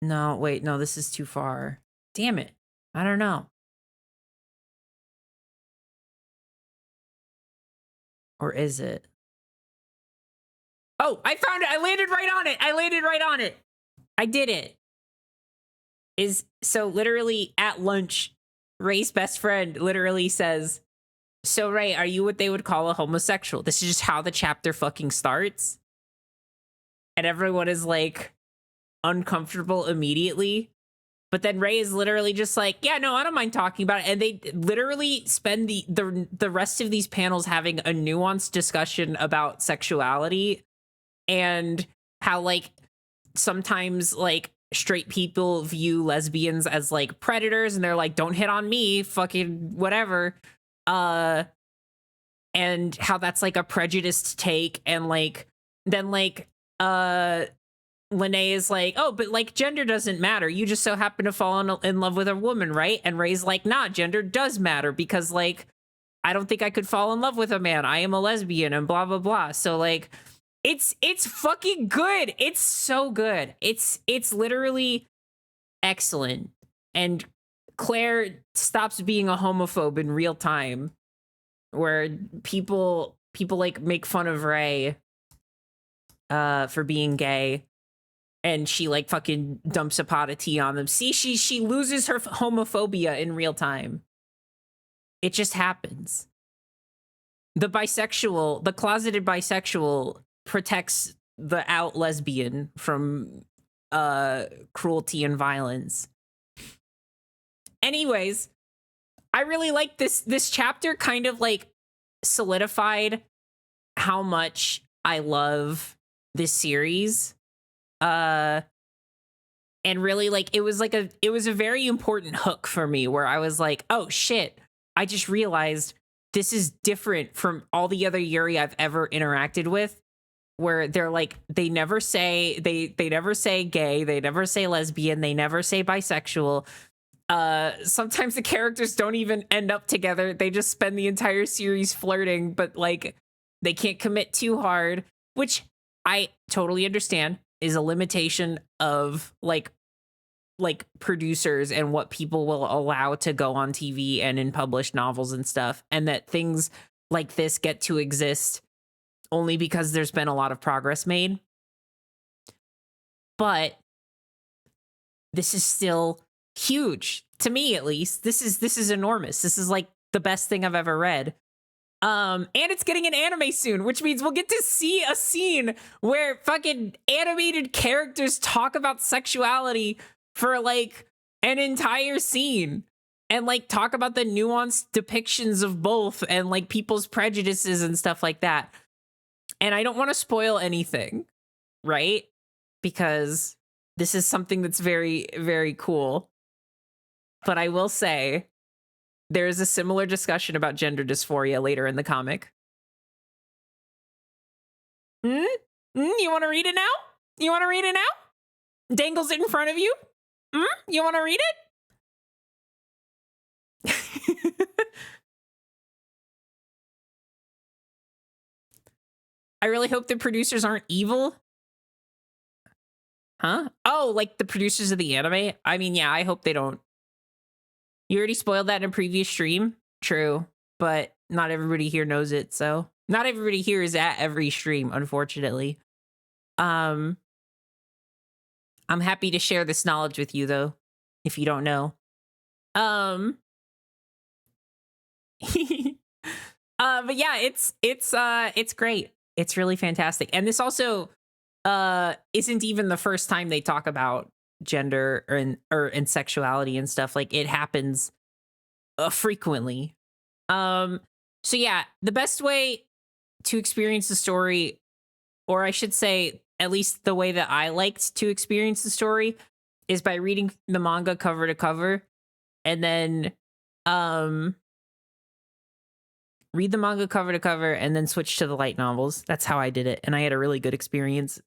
No, wait, no, this is too far. Damn it. I don't know. Or is it? Oh, I found it. I landed right on it. I did it. So literally at lunch, Ray's best friend literally says, so Ray, are you what they would call a homosexual? This is just how the chapter fucking starts. And everyone is like uncomfortable immediately. But then Ray is literally just like, yeah, no, I don't mind talking about it. And they literally spend the rest of these panels having a nuanced discussion about sexuality and how like sometimes like straight people view lesbians as like predators and they're like, don't hit on me, fucking whatever. And how that's like a prejudiced take. And like, then like, Lene is like, oh, but like gender doesn't matter. You just so happen to fall in love with a woman, right? And Ray's like, nah, gender does matter because like, I don't think I could fall in love with a man. I am a lesbian and blah, blah, blah. So like, it's fucking good. It's so good. It's literally excellent. And Claire stops being a homophobe in real time where people like make fun of Ray for being gay. And she like fucking dumps a pot of tea on them. See, she loses her homophobia in real time. It just happens. The closeted bisexual protects the out lesbian from cruelty and violence. Anyways, I really like this chapter kind of like solidified how much I love this series. and really like it was a very important hook for me where I was like, oh shit, I just realized this is different from all the other Yuri I've ever interacted with, where they're like they never say they never say gay, they never say lesbian, they never say bisexual. Sometimes the characters don't even end up together. They just spend the entire series flirting, but like they can't commit too hard, which I totally understand is a limitation of like producers and what people will allow to go on TV and in published novels and stuff, and that things like this get to exist only because there's been a lot of progress made. But this is still huge to me, at least. This is enormous. This is like the best thing I've ever read. And it's getting an anime soon, which means we'll get to see a scene where fucking animated characters talk about sexuality for like an entire scene and like talk about the nuanced depictions of both and like people's prejudices and stuff like that. And I don't want to spoil anything, right? Because this is something that's very, very cool. But I will say there is a similar discussion about gender dysphoria later in the comic. You want to read it now? You want to read it now? Dangles it in front of you? You want to read it? I really hope the producers aren't evil. Huh? Oh, like the producers of the anime? I mean, yeah, I hope they don't. You already spoiled that in a previous stream. True. But not everybody here knows it, so. Not everybody here is at every stream, unfortunately. I'm happy to share this knowledge with you, though, if you don't know. But yeah, it's great. It's really fantastic. And this also isn't even the first time they talk about gender and sexuality and stuff. Like it happens frequently. So yeah, the best way to experience the story, or I should say at least the way that I liked to experience the story, is by reading the manga cover to cover and then read the manga cover to cover and then switch to the light novels. That's how I did it, and I had a really good experience.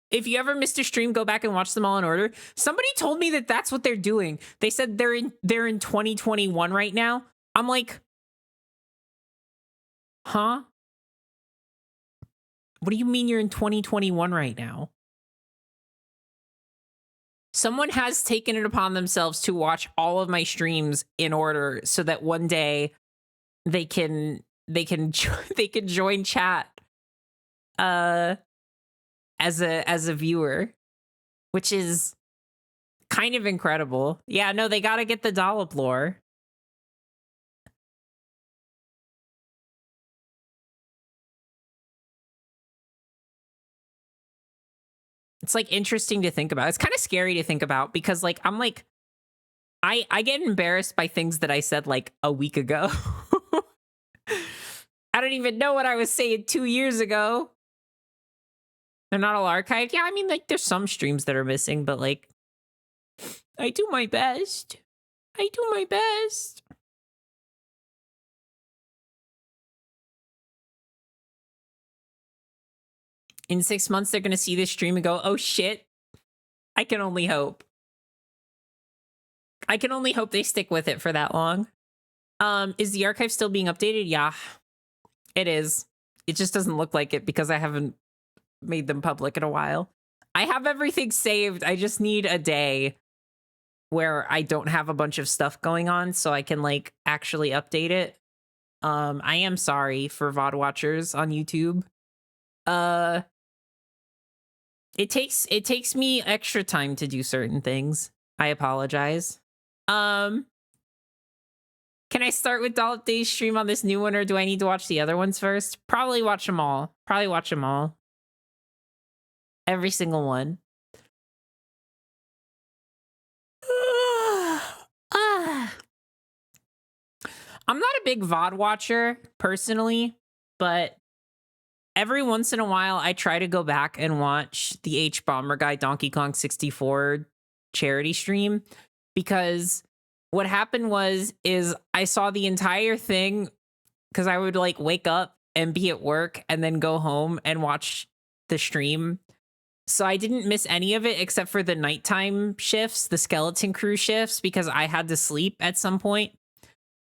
If you ever missed a stream, go back and watch them all in order. Somebody told me that that's what they're doing. They said they're in 2021 right now. I'm like, huh? What do you mean you're in 2021 right now? Someone has taken it upon themselves to watch all of my streams in order so that one day they can join chat as a viewer, which is kind of incredible. Yeah, no, they got to get the dollop lore. It's like interesting to think about. It's kind of scary to think about because like I'm like I get embarrassed by things that I said like a week ago. I don't even know what I was saying 2 years ago. They're not all archived. Yeah, I mean like there's some streams that are missing, but like I do my best. I do my best. In 6 months, they're going to see this stream and go, oh shit. I can only hope. I can only hope they stick with it for that long. Is the archive still being updated? Yeah, it is. It just doesn't look like it because I haven't made them public in a while. I have everything saved. I just need a day where I don't have a bunch of stuff going on so I can like actually update it. I am sorry for VOD watchers on YouTube. It takes me extra time to do certain things. I apologize. Can I start with Dollop Day's stream on this new one, or do I need to watch the other ones first? Probably watch them all. Probably watch them all. Every single one. I'm not a big VOD watcher, personally, but every once in a while I try to go back and watch the H Bomber Guy Donkey Kong 64 charity stream, because what happened is I saw the entire thing because I would like wake up and be at work and then go home and watch the stream. So I didn't miss any of it except for the nighttime shifts, the Skeleton Crew shifts, because I had to sleep at some point.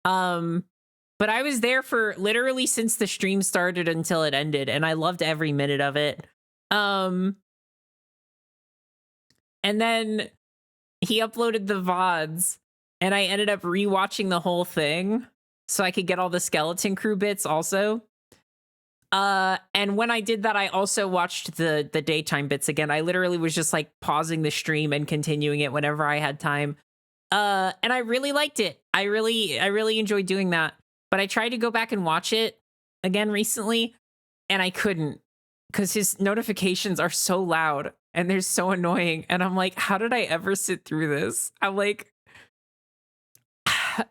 But I was there for literally since the stream started until it ended, and I loved every minute of it. And then he uploaded the VODs, and I ended up rewatching the whole thing so I could get all the Skeleton Crew bits also. And when I did that, I also watched the daytime bits again. I literally was just like pausing the stream and continuing it whenever I had time. And I really liked it. I really enjoyed doing that. But I tried to go back and watch it again recently, and I couldn't because his notifications are so loud and they're so annoying. And I'm like, how did I ever sit through this? I'm like,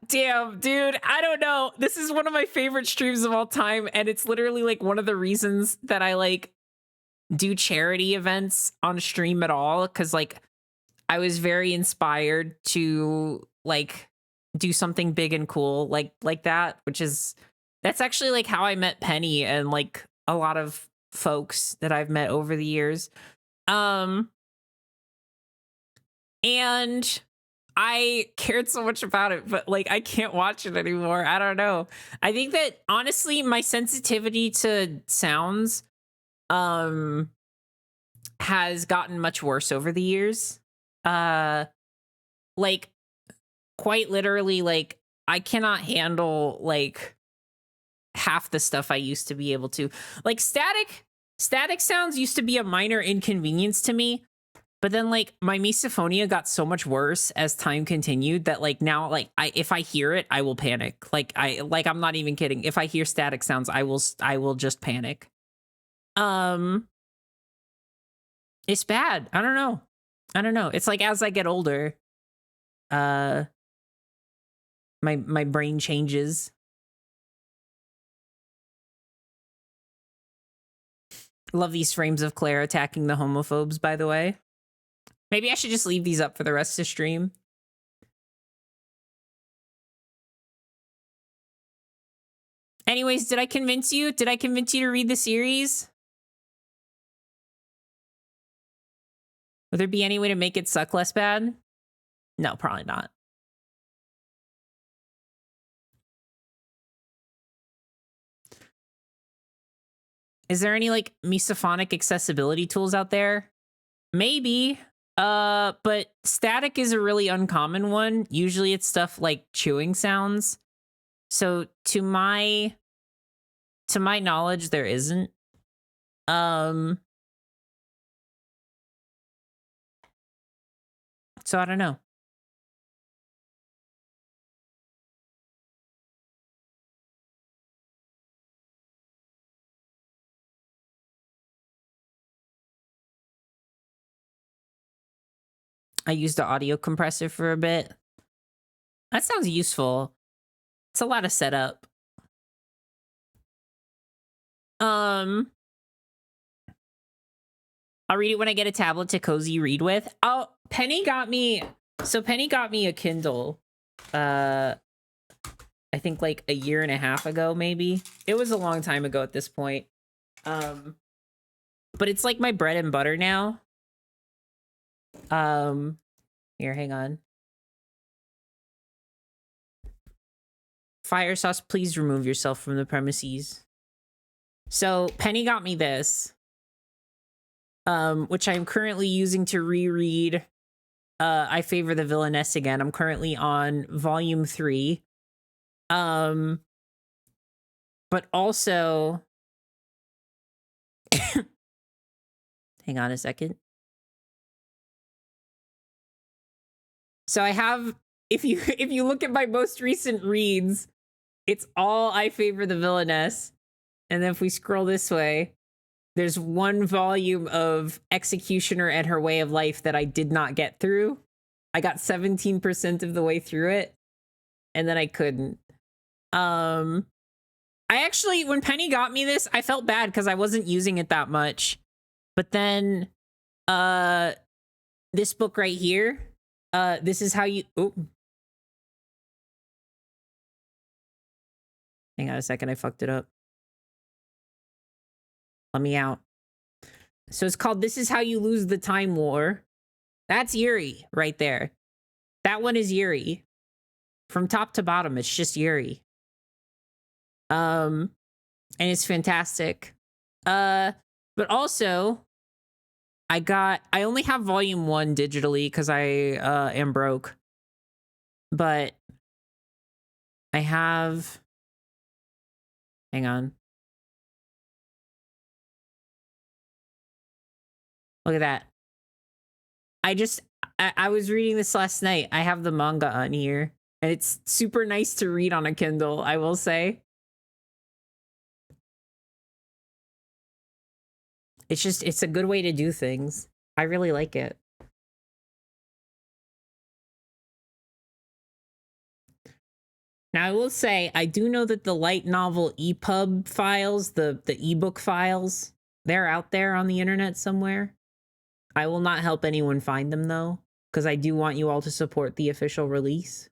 damn, dude, I don't know. This is one of my favorite streams of all time, and it's literally like one of the reasons that I like do charity events on stream at all, because like I was very inspired to like do something big and cool like that, which is that's actually like how I met Penny and like a lot of folks that I've met over the years. And I cared so much about it, but like I can't watch it anymore. I don't know. I think that honestly my sensitivity to sounds has gotten much worse over the years. Like quite literally, like I cannot handle like half the stuff I used to be able to. Like static sounds used to be a minor inconvenience to me, but then like my misophonia got so much worse as time continued that like now like if I hear it, I will panic. I'm not even kidding. If I hear static sounds, I will just panic. It's bad. I don't know. It's like as I get older, my brain changes. Love these frames of Claire attacking the homophobes, by the way. Maybe I should just leave these up for the rest of the stream. Anyways, did I convince you? Did I convince you to read the series? Would there be any way to make it suck less bad? No, probably not. Is there any like misophonic accessibility tools out there? Maybe. But static is a really uncommon one. Usually it's stuff like chewing sounds. So to my knowledge, there isn't. So I don't know. I used the audio compressor for a bit. That sounds useful. It's a lot of setup. I'll read it when I get a tablet to cozy read with. Oh, Penny got me a Kindle. I think like a year and a half ago, maybe. It was a long time ago at this point. But it's like my bread and butter now. Here, hang on. Fire sauce, please remove yourself from the premises. So Penny got me this, which I'm currently using to reread I Favor the Villainess again. I'm currently on volume 3. But also hang on a second. So I have, if you look at my most recent reads, it's all I Favor the Villainess. And then if we scroll this way, there's one volume of Executioner and Her Way of Life that I did not get through. I got 17% of the way through it, and then I couldn't. I actually, when Penny got me this, I felt bad because I wasn't using it that much. But then, this book right here, this is how you, oh. Hang on a second, I fucked it up. Let me out. So it's called This Is How You Lose the Time War. That's Yuri right there. That one is Yuri. From top to bottom, it's just Yuri. And it's fantastic. But also, I only have volume 1 digitally because I am broke. But I have, hang on. Look at that. I was reading this last night. I have the manga on here. And it's super nice to read on a Kindle, I will say. It's a good way to do things. I really like it. Now, I will say, I do know that the light novel EPUB files, the ebook files, they're out there on the internet somewhere. I will not help anyone find them, though, because I do want you all to support the official release.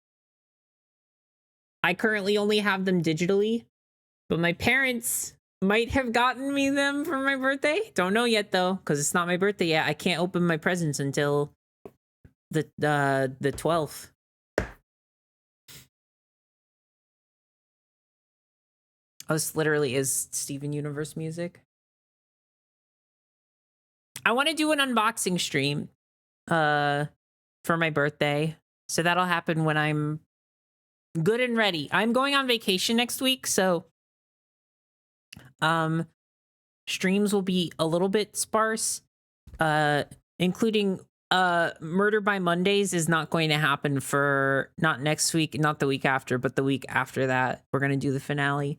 I currently only have them digitally, but my parents might have gotten me them for my birthday. Don't know yet, though, because it's not my birthday yet. I can't open my presents until the 12th. Oh, this literally is Steven Universe music. I want to do an unboxing stream for my birthday. So that'll happen when I'm good and ready. I'm going on vacation next week, so streams will be a little bit sparse, including Murder by Mondays is not going to happen for not next week, not the week after, but the week after that. We're going to do the finale.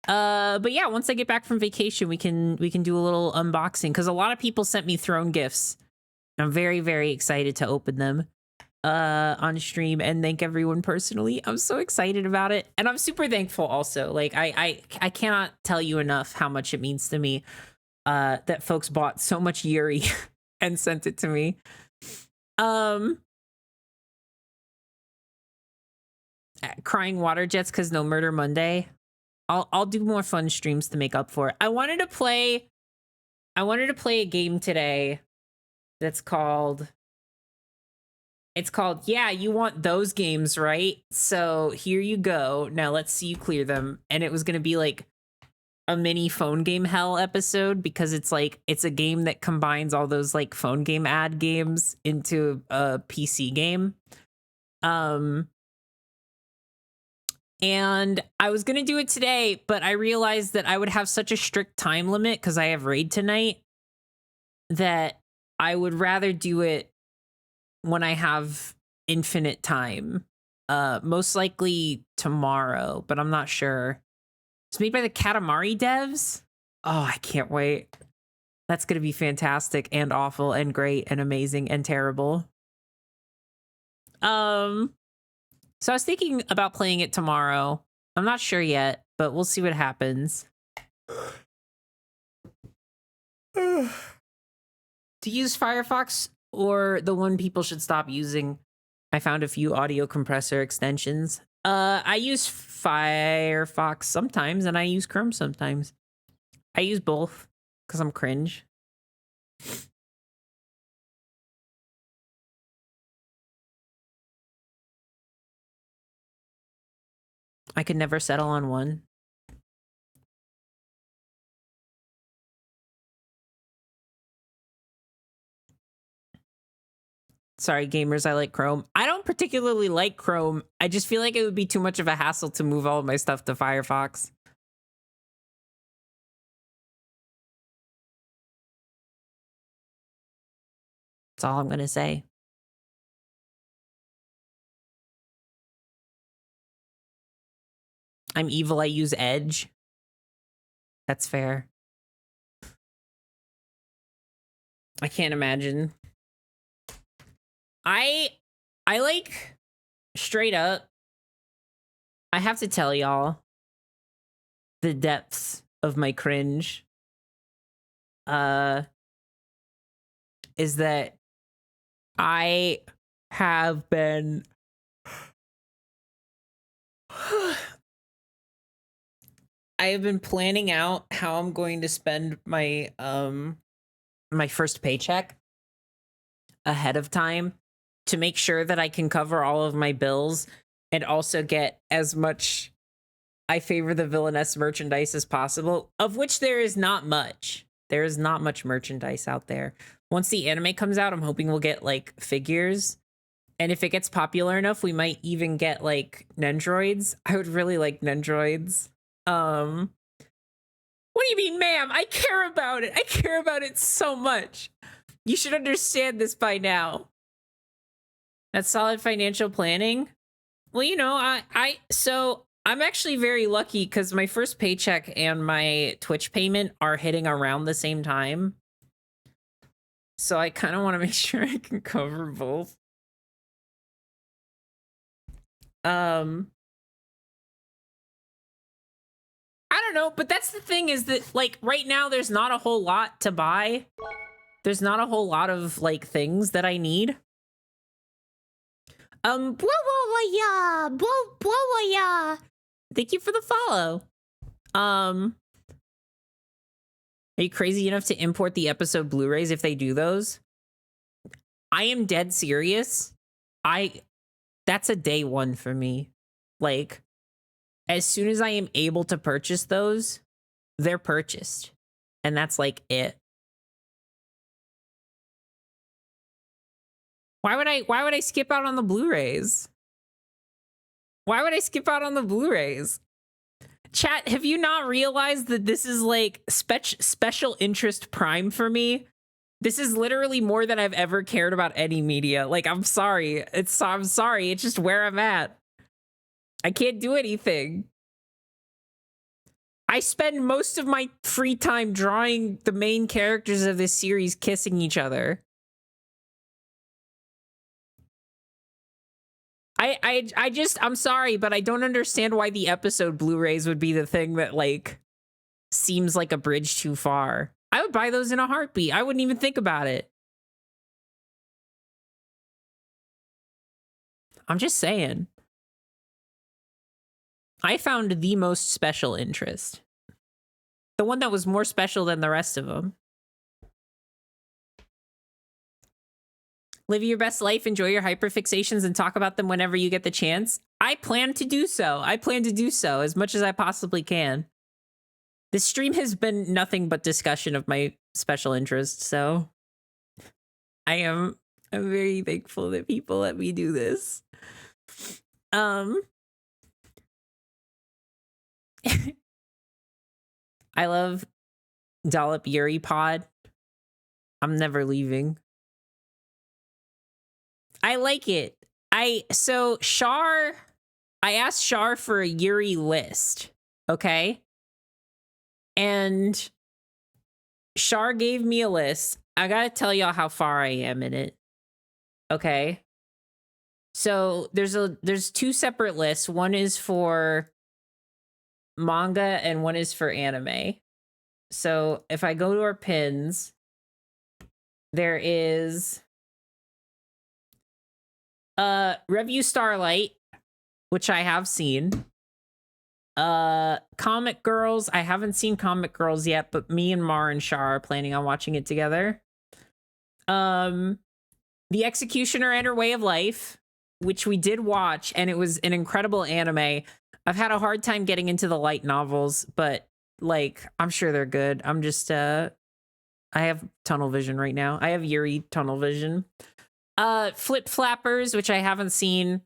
But yeah, once I get back from vacation, we can do a little unboxing because a lot of people sent me throne gifts. I'm very, very excited to open them on stream and thank everyone personally. I'm so excited about it. And I'm super thankful also. Like I cannot tell you enough how much it means to me that folks bought so much Yuri and sent it to me. Crying water jets because no Murder Monday. I'll do more fun streams to make up for it. I wanted to play a game today that's called, it's called Yeah, You Want Those Games, Right? So here you go. Now let's see you clear them. And it was going to be like a mini phone game hell episode because it's like it's a game that combines all those like phone game ad games into a PC game. And I was going to do it today, but I realized that I would have such a strict time limit because I have raid tonight that I would rather do it when I have infinite time. Most likely tomorrow, but I'm not sure. It's made by the Katamari devs. Oh, I can't wait. That's going to be fantastic and awful and great and amazing and terrible. So I was thinking about playing it tomorrow. I'm not sure yet, but we'll see what happens. To use Firefox or the one people should stop using, I found a few audio compressor extensions. I use Firefox sometimes and I use Chrome sometimes. I use both because I'm cringe. I could never settle on one. Sorry, gamers, I like Chrome. I don't particularly like Chrome. I just feel like it would be too much of a hassle to move all of my stuff to Firefox. That's all I'm going to say. I'm evil, I use Edge. That's fair. I can't imagine. I like, straight up, I have to tell y'all the depths of my cringe is that I have been I have been planning out how I'm going to spend my my first paycheck ahead of time to make sure that I can cover all of my bills and also get as much I favor the villainess merchandise as possible, of which there is not much. There is not much merchandise out there. Once the anime comes out, I'm hoping we'll get like figures. And if it gets popular enough, we might even get like Nendroids. I would really like Nendroids. What do you mean, ma'am? I care about it. I care about it so much. You should understand this by now. That's solid financial planning. Well, you know, so I'm actually very lucky because my first paycheck and my Twitch payment are hitting around the same time. So I kind of want to make sure I can cover both. I don't know, but that's the thing is that like right now there's not a whole lot to buy. There's not a whole lot of like things that I need. Blah blah yeah, blah yeah. Thank you for the follow. Are you crazy enough to import the episode Blu-rays if they do those? I am dead serious. That's a day one for me. Like, as soon as I am able to purchase those, they're purchased. And that's like it. Why would I skip out on the Blu-rays? Why would I skip out on the Blu-rays? Chat, have you not realized that this is like special interest Prime for me? This is literally more than I've ever cared about any media. Like, I'm sorry. I'm sorry. It's just where I'm at. I can't do anything. I spend most of my free time drawing the main characters of this series kissing each other. I'm sorry, but I don't understand why the episode Blu-rays would be the thing that, like, seems like a bridge too far. I would buy those in a heartbeat. I wouldn't even think about it. I'm just saying. I found the most special interest. The one that was more special than the rest of them. Live your best life, enjoy your hyperfixations, and talk about them whenever you get the chance. I plan to do so. I plan to do so as much as I possibly can. This stream has been nothing but discussion of my special interest, so I'm very thankful that people let me do this. I love Dollop Yuri Pod. I'm never leaving. I like it. So Char, I asked Char for a Yuri list, okay? And Char gave me a list. I gotta tell y'all how far I am in it. Okay. So there's two separate lists. One is for manga and one is for anime. So if I go to our pins, there is Review Starlight, which I have seen. Comic Girls, I haven't seen Comic Girls yet, but me and Mar and Char are planning on watching it together. The Executioner and Her Way of Life, which we did watch, and it was an incredible anime. I've had a hard time getting into the light novels, but like I'm sure they're good. I'm just I have tunnel vision right now. I have Yuri tunnel vision. Flip Flappers, which I haven't seen.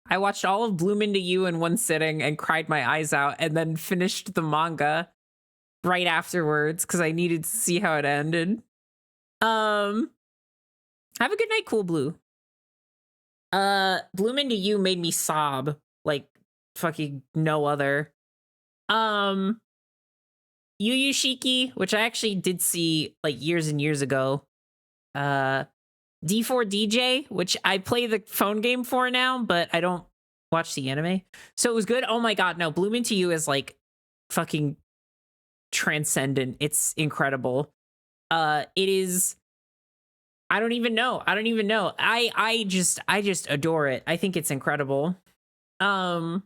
I watched all of Bloom Into You in one sitting and cried my eyes out, and then finished the manga right afterwards because I needed to see how it ended. Have a good night, Cool Blue. Bloom Into You made me sob like fucking no other. Yu Yu Shiki, which I actually did see like years and years ago. D4 DJ, which I play the phone game for now, but I don't watch the anime. So it was good. Oh my god, no, Bloom Into You is like fucking transcendent. It's incredible. It is. I don't even know. I just adore it. I think it's incredible. And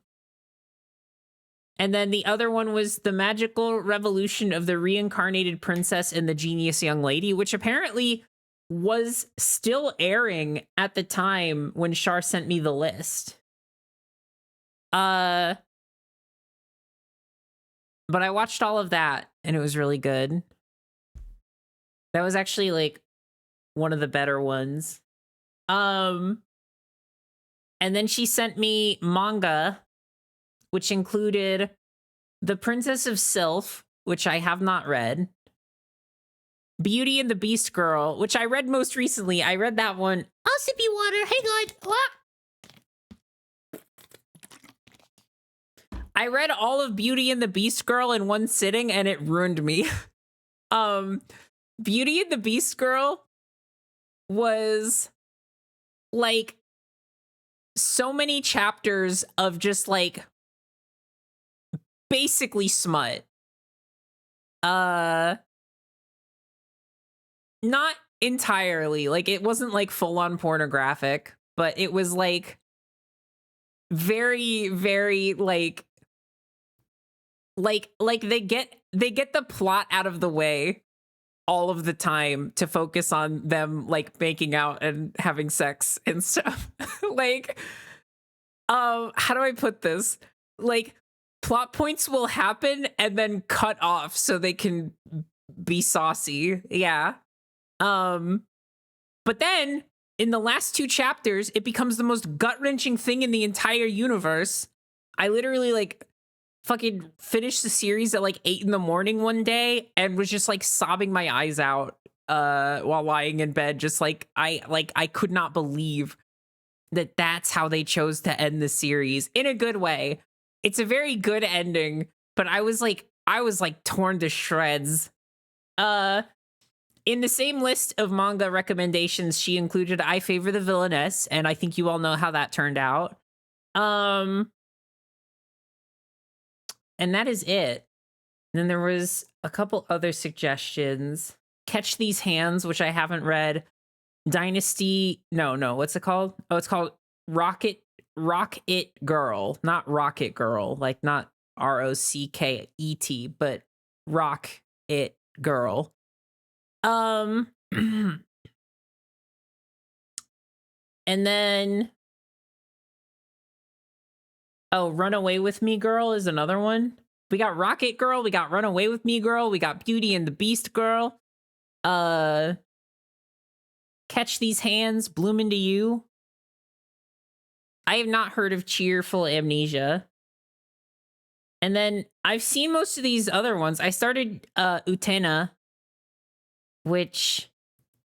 then the other one was The Magical Revolution of the Reincarnated Princess and the Genius Young Lady, which apparently was still airing at the time when Char sent me the list. But I watched all of that and it was really good. That was actually like one of the better ones. And then she sent me manga, which included The Princess of Sylph, which I have not read. Beauty and the Beast Girl, which I read most recently. I read that one. I'll sip you water. Hang on. I read all of Beauty and the Beast Girl in one sitting and it ruined me. Beauty and the Beast Girl was like so many chapters of just like basically smut. Not entirely. Like it wasn't like full on pornographic, but it was like very, very like they get the plot out of the way all of the time to focus on them like making out and having sex and stuff. Like how do I put this? Like plot points will happen and then cut off so they can be saucy. Yeah. But then in the last 2 chapters, it becomes the most gut-wrenching thing in the entire universe. I literally like fucking finished the series at like 8 a.m. one day and was just like sobbing my eyes out while lying in bed. Just like I could not believe that that's how they chose to end the series in a good way. It's a very good ending, but I was like torn to shreds. In the same list of manga recommendations, she included I Favor the Villainess, and I think you all know how that turned out. And that is it. And then there was a couple other suggestions. Catch These Hands, which I haven't read. Dynasty, no, what's it called? Oh, it's called Rock It Girl, not Rocket Girl, like not ROCKET, but Rock It Girl. And then Run Away With Me Girl is another one. We got Rocket Girl, we got Run Away With Me Girl, we got Beauty and the Beast Girl. Catch These Hands, Bloom Into You. I have not heard of Cheerful Amnesia. And then I've seen most of these other ones. I started Utena, which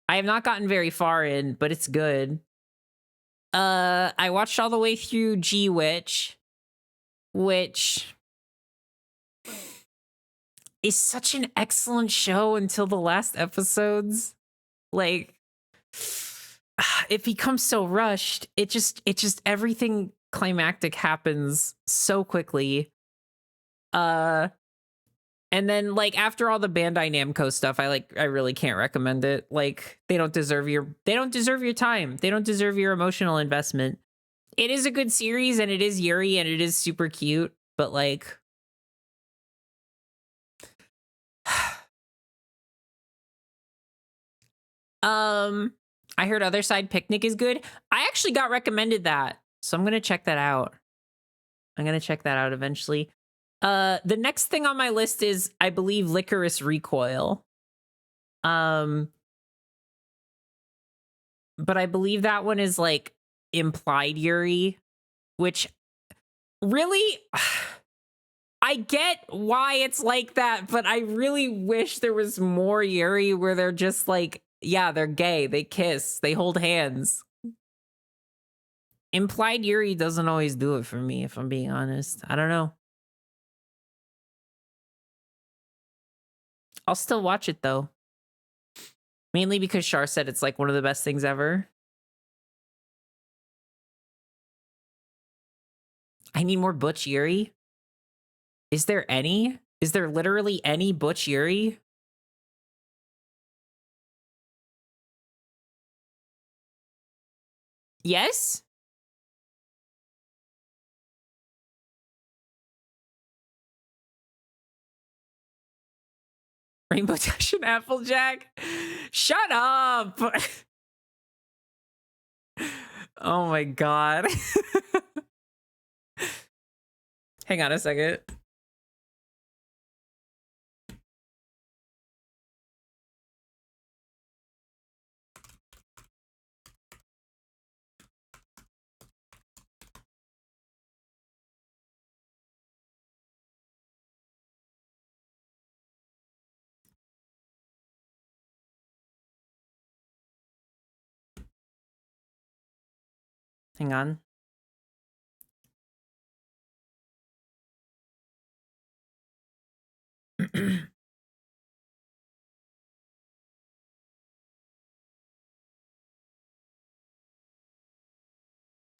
I have not gotten very far in, but it's good. I watched all the way through G-Witch, which is such an excellent show until the last episodes. Like, it becomes so rushed. It just everything climactic happens so quickly. And then like after all the Bandai Namco stuff, I really can't recommend it. Like they don't deserve your time. They don't deserve your emotional investment. It is a good series and it is Yuri and it is super cute, but like I heard Other Side Picnic is good. I actually got recommended that, so I'm gonna check that out. Eventually. The next thing on my list is, I believe, Licorice Recoil. But I believe that one is like implied Yuri, which really, I get why it's like that, but I really wish there was more Yuri where they're just like, yeah, they're gay, they kiss, they hold hands. Implied Yuri doesn't always do it for me, if I'm being honest. I don't know. I'll still watch it though. Mainly because Char said it's like one of the best things ever. I need more Butch Yuri. Is there any? Is there literally any Butch Yuri? Yes? Rainbow Dash and Applejack? Shut up! Oh my god. Hang on a second. Hang on.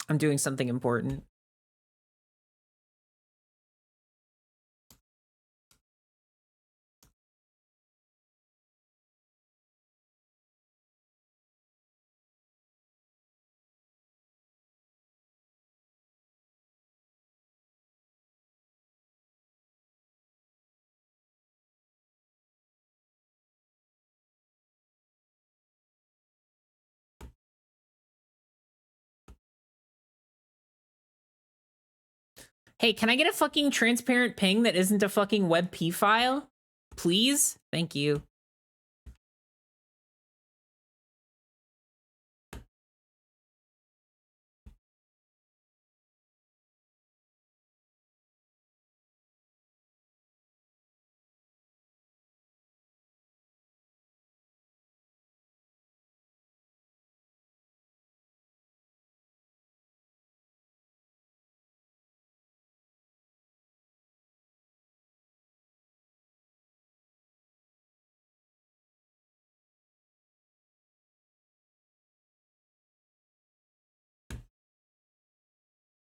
I'm doing something important. Hey, can I get a fucking transparent ping that isn't a fucking WebP file? Please? Thank you.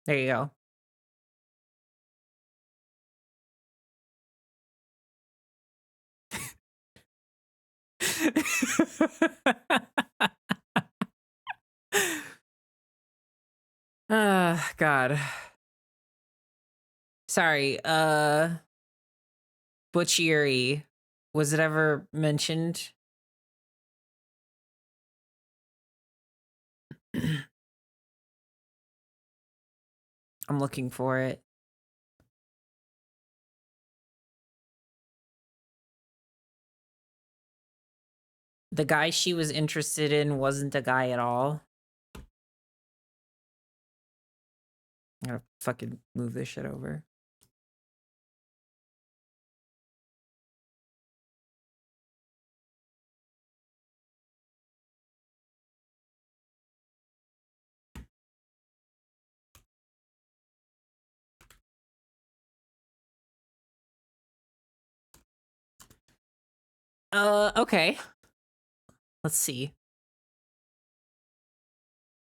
There you go. God. Sorry, Butch Yuri. Was it ever mentioned? I'm looking for it. The guy she was interested in wasn't a guy at all. I'm gonna fucking move this shit over. Okay. Let's see.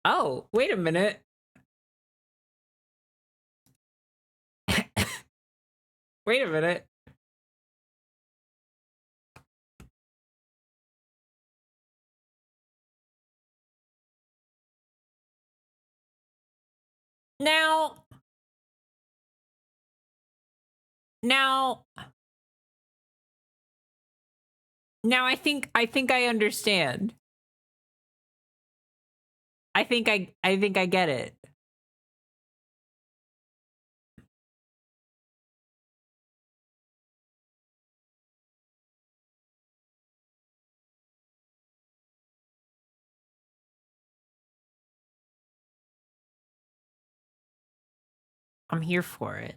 Oh, wait a minute. Wait a minute. Now, I think I understand. I think I get it. I'm here for it.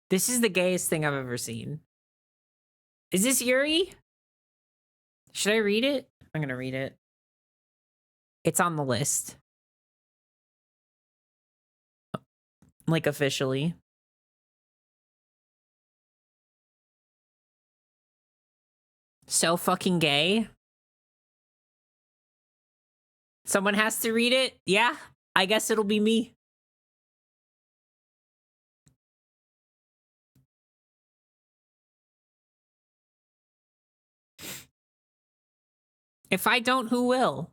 This is the gayest thing I've ever seen. Is this Yuri? Should I read it? I'm gonna read it. It's on the list. Like, officially. So fucking gay. Someone has to read it? Yeah, I guess it'll be me. If I don't, who will?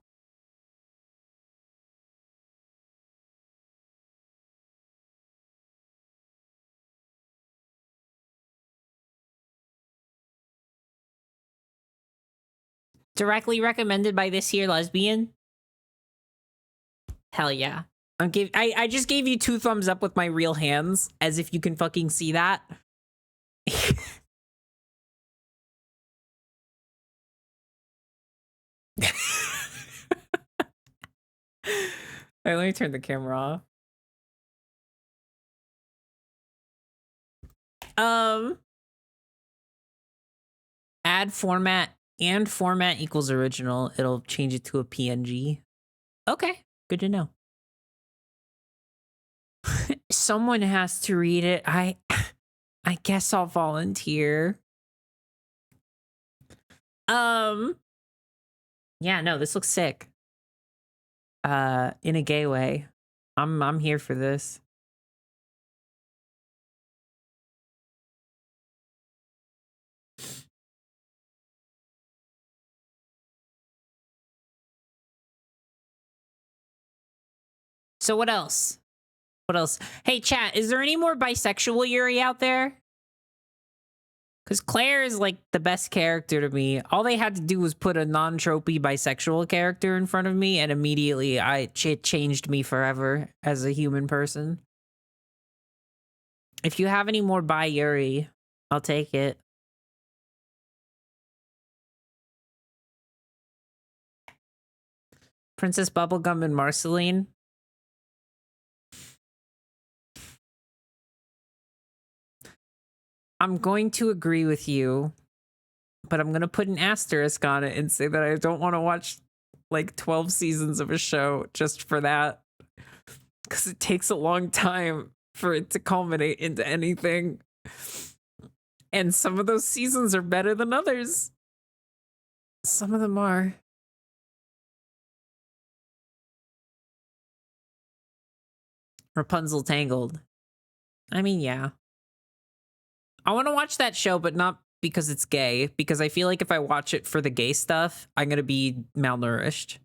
Directly recommended by this here lesbian? Hell yeah. I just gave you 2 thumbs up with my real hands, as if you can fucking see that. Alright, let me turn the camera off. Add format and format equals original. It'll change it to a PNG. Okay, good to know. Someone has to read it. I guess I'll volunteer. Yeah, no, this looks sick. In a gay way. I'm here for this. So what else? What else? Hey, chat, is there any more bisexual Yuri out there? Because Claire is like the best character to me. All they had to do was put a non-tropey bisexual character in front of me, and immediately it changed me forever as a human person. If you have any more bi Yuri, I'll take it. Princess Bubblegum and Marceline. I'm going to agree with you, but I'm going to put an asterisk on it and say that I don't want to watch like 12 seasons of a show just for that. Because it takes a long time for it to culminate into anything. And some of those seasons are better than others. Some of them are. Rapunzel Tangled. I mean, yeah. I want to watch that show, but not because it's gay. Because I feel like if I watch it for the gay stuff, I'm going to be malnourished.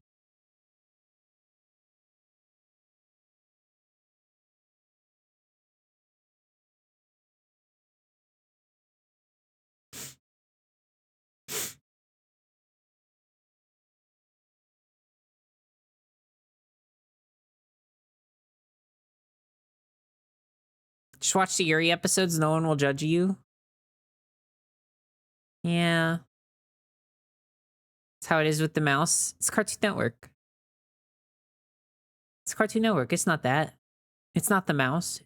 Just watch the Yuri episodes. No one will judge you. Yeah. That's how it is with the mouse. It's Cartoon Network. It's Cartoon Network. It's not that. It's not the mouse.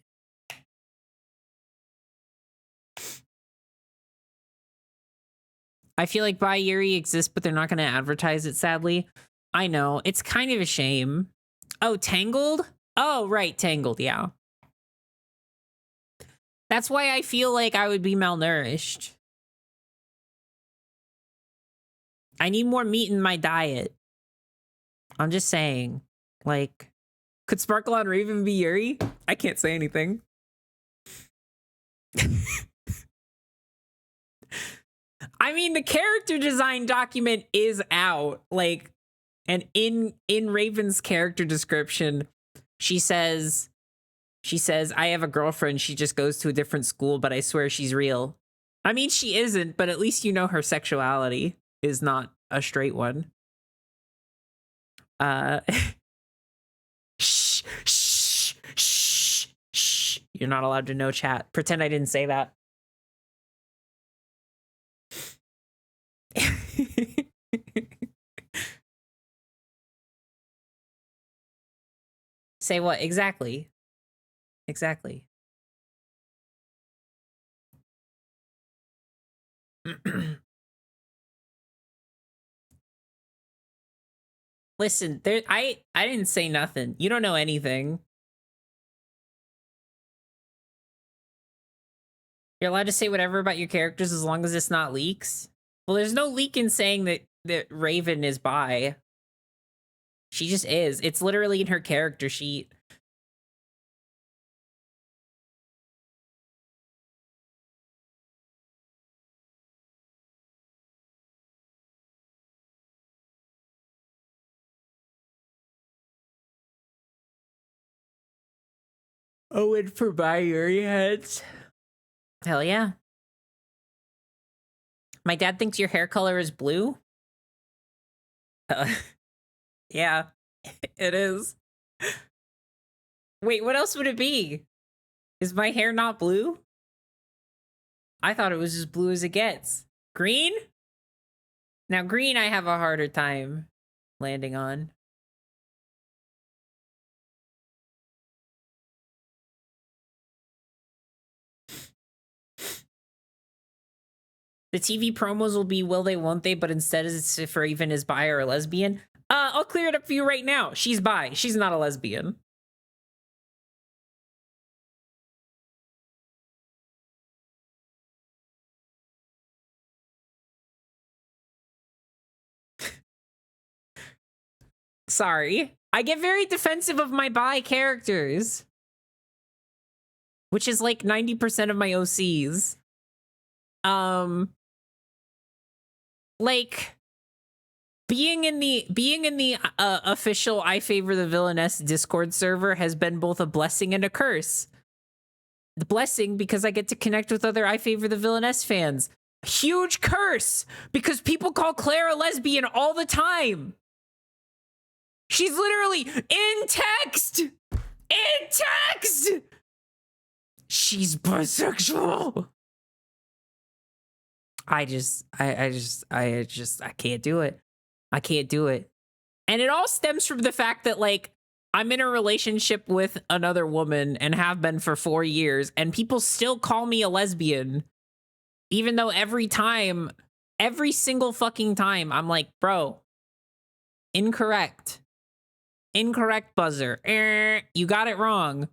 I feel like Bi Yuri exists, but they're not going to advertise it, sadly. I know. It's kind of a shame. Oh, Tangled? Oh, right. Tangled, yeah. That's why I feel like I would be malnourished. I need more meat in my diet. I'm just saying. Like, could Sparkle on Raven be Yuri? I can't say anything. I mean, the character design document is out. Like, and in Raven's character description, she says, I have a girlfriend. She just goes to a different school, but I swear she's real. I mean, she isn't, but at least you know her sexuality is not a straight one. Shh, shh, shh, shh. You're not allowed to know, chat. Pretend I didn't say that. Say what? Exactly. Exactly. Listen, there I didn't say nothing. You don't know anything. You're allowed to say whatever about your characters as long as it's not leaks. Well, there's no leak in saying that Raven is bi. She just is. It's literally in her character sheet. Owen for binary heads. Hell yeah. My dad thinks your hair color is blue. Yeah, it is. Wait, what else would it be? Is my hair not blue? I thought it was as blue as it gets. Green? Now, green I have a harder time landing on. The TV promos will be will they, won't they, but instead it's for even as bi or a lesbian. I'll clear it up for you right now. She's bi. She's not a lesbian. Sorry. I get very defensive of my bi characters. Which is like 90% of my OCs. Like being in the official I favor the villainess Discord server has been both a blessing and a curse. The blessing because I get to connect with other I favor the villainess fans. Huge curse because people call Claire a lesbian all the time. She's literally in text. In text. She's bisexual. I can't do it. I can't do it. And it all stems from the fact that, like, I'm in a relationship with another woman and have been for 4 years, and people still call me a lesbian. Even though every single fucking time, I'm like, bro, incorrect. Incorrect, buzzer. You got it wrong.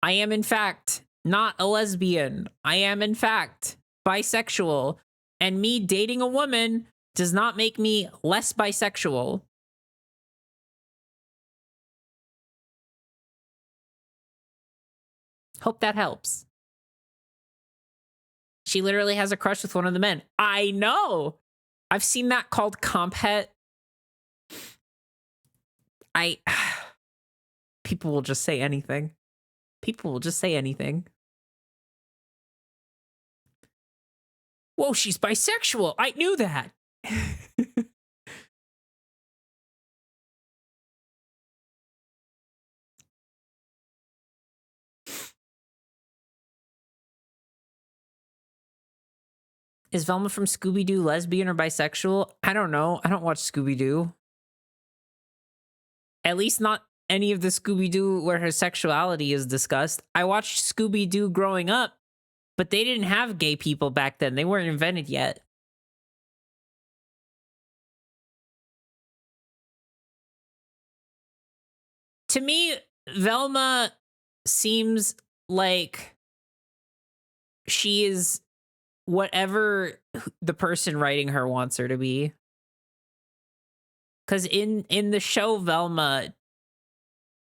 I am, in fact, not a lesbian. I am, in fact, bisexual. And me dating a woman does not make me less bisexual. Hope that helps. She literally has a crush with one of the men. I know. I've seen that called comp het. People will just say anything. People will just say anything. Whoa, she's bisexual. I knew that. Is Velma from Scooby-Doo lesbian or bisexual? I don't know. I don't watch Scooby-Doo. At least not any of the Scooby-Doo where her sexuality is discussed. I watched Scooby-Doo growing up, but they didn't have gay people back then. They weren't invented yet. To me, Velma seems like she is whatever the person writing her wants her to be. Because in the show Velma,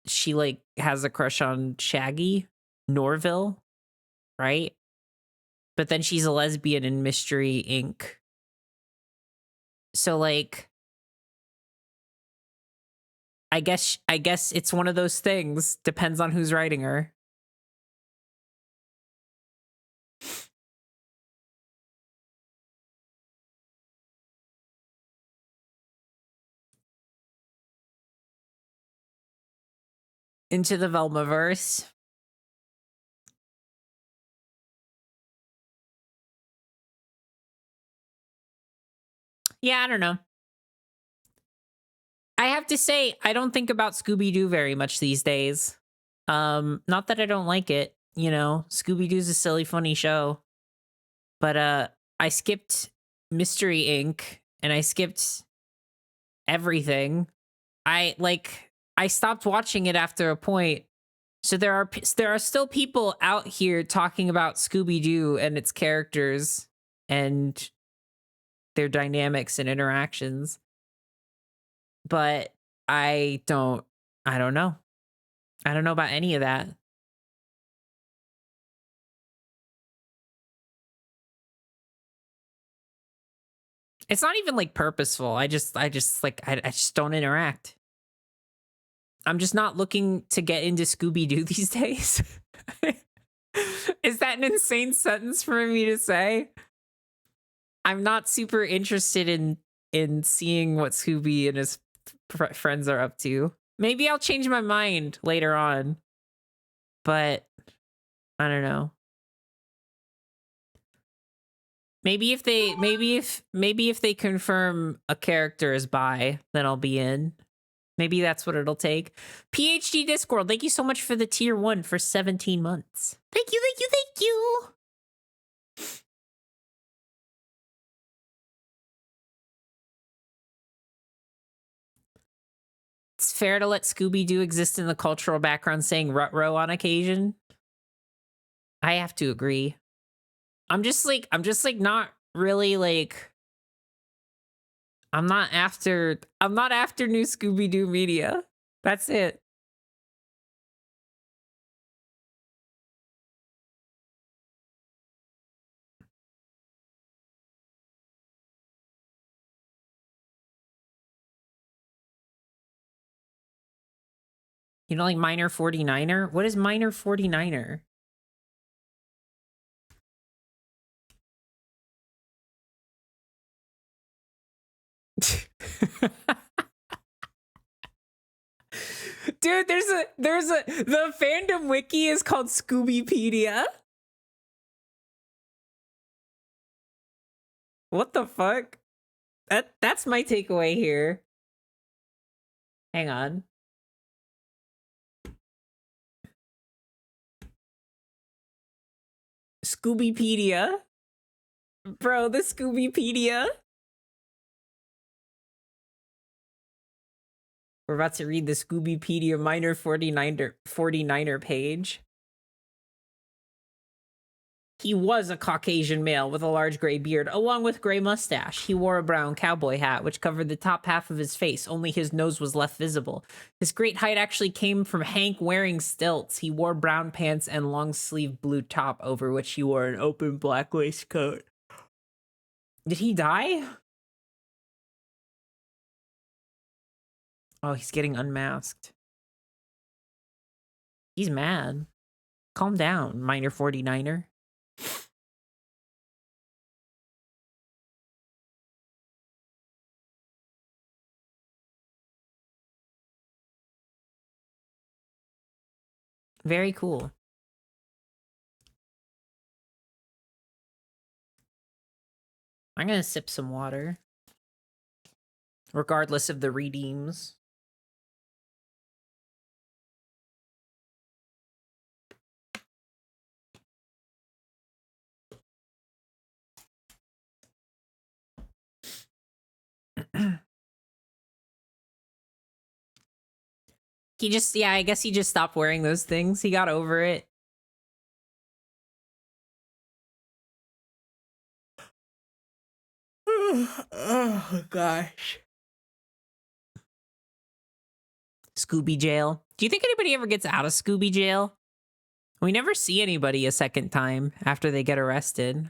she like has a crush on Shaggy Norville, right? But then she's a lesbian in Mystery Inc. So like, I guess it's one of those things. Depends on who's writing her. Into the Velmaverse. Yeah, I don't know. I have to say, I don't think about Scooby-Doo very much these days. Not that I don't like it, you know. Scooby-Doo's a silly, funny show. But I skipped Mystery Inc. and I skipped everything. I stopped watching it after a point. So there are still people out here talking about Scooby-Doo and its characters and their dynamics and interactions. But I don't know. I don't know about any of that. It's not even like purposeful. I just don't interact. I'm just not looking to get into Scooby Doo these days. Is that an insane sentence for me to say? I'm not super interested in seeing what Scooby and his friends are up to. Maybe I'll change my mind later on, but I don't know. Maybe if they confirm a character is bi, then I'll be in. Maybe that's what it'll take. PhD Discord, thank you so much for the tier 1 for 17 months. Thank you, thank you, thank you. It's fair to let Scooby-Doo exist in the cultural background saying Ruh-roh on occasion. I have to agree. I'm just like not really like I'm not after new Scooby-Doo media. That's it. You know, like Minor 49er? What is Minor 49er? Dude, the fandom wiki is called Scoobypedia. What the fuck? That's my takeaway here. Hang on. Scoobypedia. Bro, the Scoobypedia. We're about to read the Scoobypedia Minor 49er page. He was a Caucasian male with a large gray beard, along with gray mustache. He wore a brown cowboy hat, which covered the top half of his face. Only his nose was left visible. His great height actually came from Hank wearing stilts. He wore brown pants and long-sleeved blue top, over which he wore an open black waistcoat. Did he die? Oh, he's getting unmasked. He's mad. Calm down, Minor 49er. Very cool. I'm gonna sip some water. Regardless of the redeems. I guess he just stopped wearing those things. He got over it. Oh gosh. Scooby jail. Do you think anybody ever gets out of Scooby jail? We never see anybody a second time after they get arrested.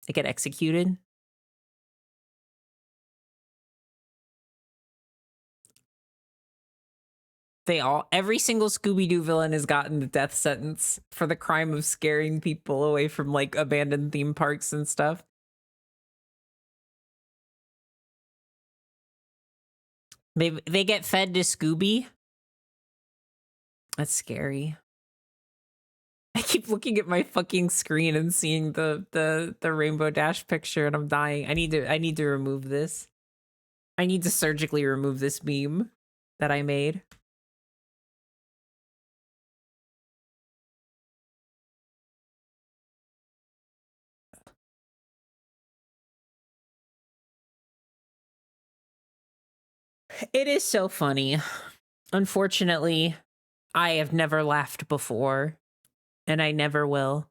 They get executed. Every single Scooby-Doo villain has gotten the death sentence for the crime of scaring people away from like abandoned theme parks and stuff. They get fed to Scooby. That's scary. I keep looking at my fucking screen and seeing the Rainbow Dash picture and I'm dying. I need to remove this. I need to surgically remove this meme that I made. It is so funny. Unfortunately, I have never laughed before, and I never will.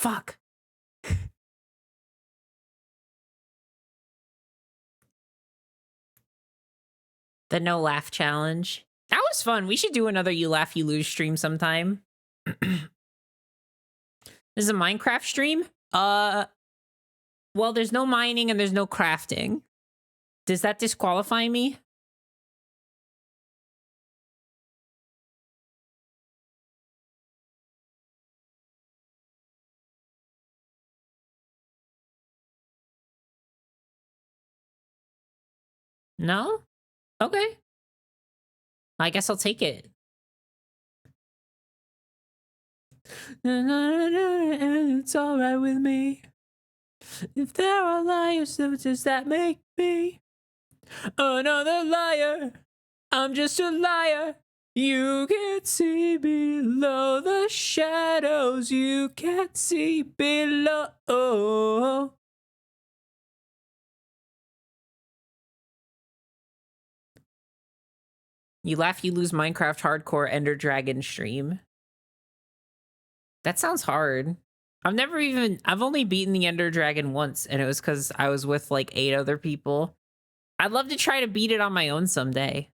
Fuck. The no laugh challenge. That was fun. We should do another You Laugh, You Lose stream sometime. This is a Minecraft stream? Well, there's no mining and there's no crafting. Does that disqualify me? No? Okay. I guess I'll take it. It's alright with me. If there are liars, so does that make me another liar? I'm just a liar. You can't see below the shadows. You can't see below. You Laugh, You Lose Minecraft Hardcore Ender Dragon stream. That sounds hard. I've only beaten the Ender Dragon once, and it was because I was with like 8 other people. I'd love to try to beat it on my own someday.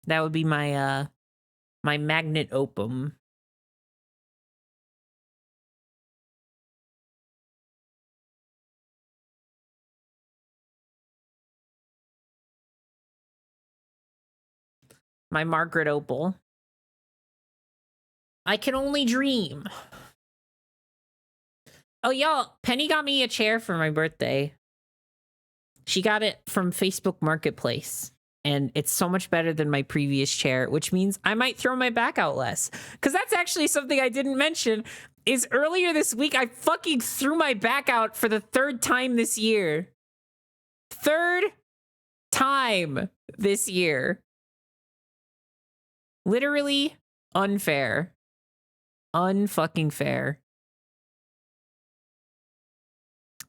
That would be my my magnet opum. My Margaret Opal. I can only dream. Oh, y'all, Penny got me a chair for my birthday. She got it from Facebook Marketplace. And it's so much better than my previous chair, which means I might throw my back out less. Because that's actually something I didn't mention, is earlier this week, I fucking threw my back out for the 3rd time this year. 3rd time this year. Literally unfair. Unfucking fair.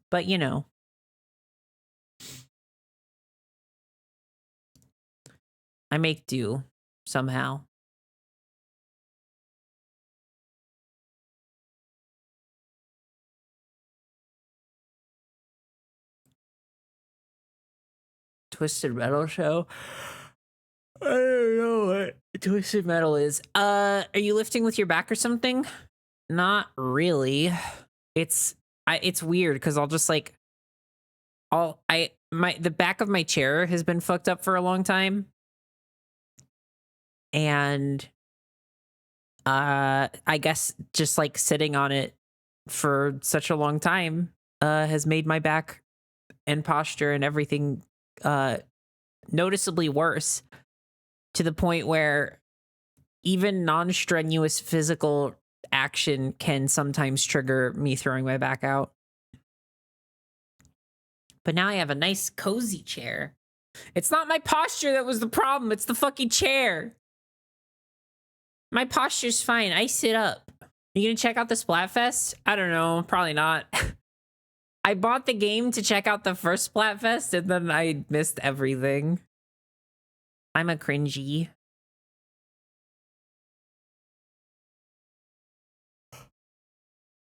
But you know. I make do somehow. Twisted Metal show? I don't know what Twisted Metal is. Are you lifting with your back or something? Not really. It's weird because I'll just like the back of my chair has been fucked up for a long time. And I guess just like sitting on it for such a long time has made my back and posture and everything noticeably worse, to the point where even non-strenuous physical action can sometimes trigger me throwing my back out. But now I have a nice cozy chair. It's not my posture that was the problem, it's the fucking chair. My posture's fine. I sit up. You gonna check out the Splatfest? I don't know. Probably not. I bought the game to check out the first Splatfest, and then I missed everything. I'm a cringy.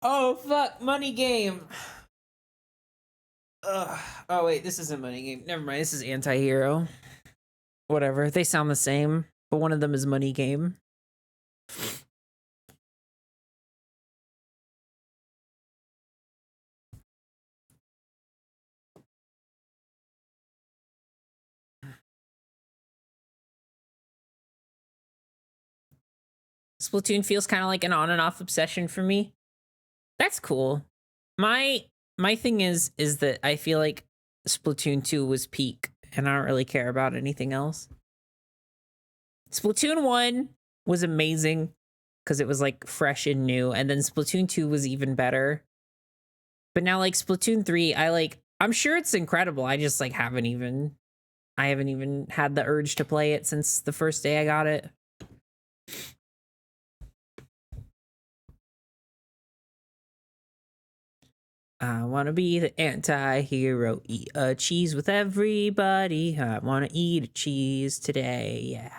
Oh, fuck. Money Game. Ugh. Oh, wait. This isn't Money Game. Never mind. This is Anti-Hero. Whatever. They sound the same, but one of them is Money Game. Splatoon feels kind of like an on and off obsession for me. That's cool. My thing is that I feel like Splatoon 2 was peak, and I don't really care about anything else. Splatoon 1 was amazing because it was like fresh and new, and then Splatoon 2 was even better. But now like Splatoon 3, I'm sure it's incredible. I just like haven't even had the urge to play it since the first day I got it. I want to be the anti-hero, eat a cheese with everybody. I want to eat a cheese today, yeah.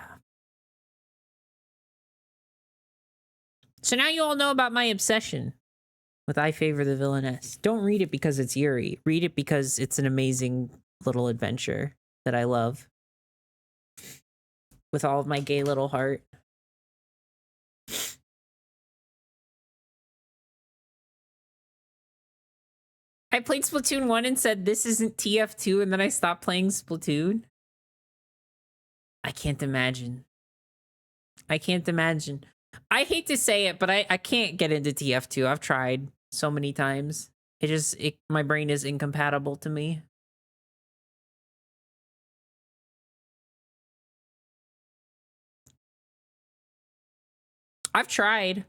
So now you all know about my obsession. with I Favor the Villainess. Don't read it because it's Yuri. Read it because it's an amazing little adventure that I love. With all of my gay little heart. I played Splatoon 1 and said, this isn't TF2, and then I stopped playing Splatoon. I can't imagine. I can't imagine. I hate to say it, but I can't get into TF2. I've tried so many times. My brain is incompatible to me. I've tried.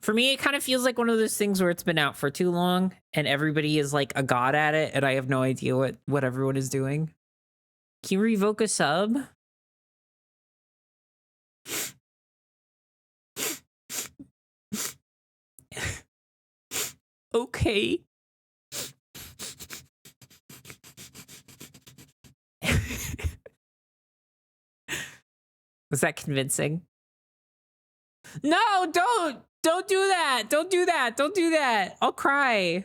For me, it kind of feels like one of those things where it's been out for too long and everybody is like a god at it and I have no idea what everyone is doing. Can you revoke a sub? Okay. Was that convincing? No, don't do that. Don't do that. Don't do that. I'll cry.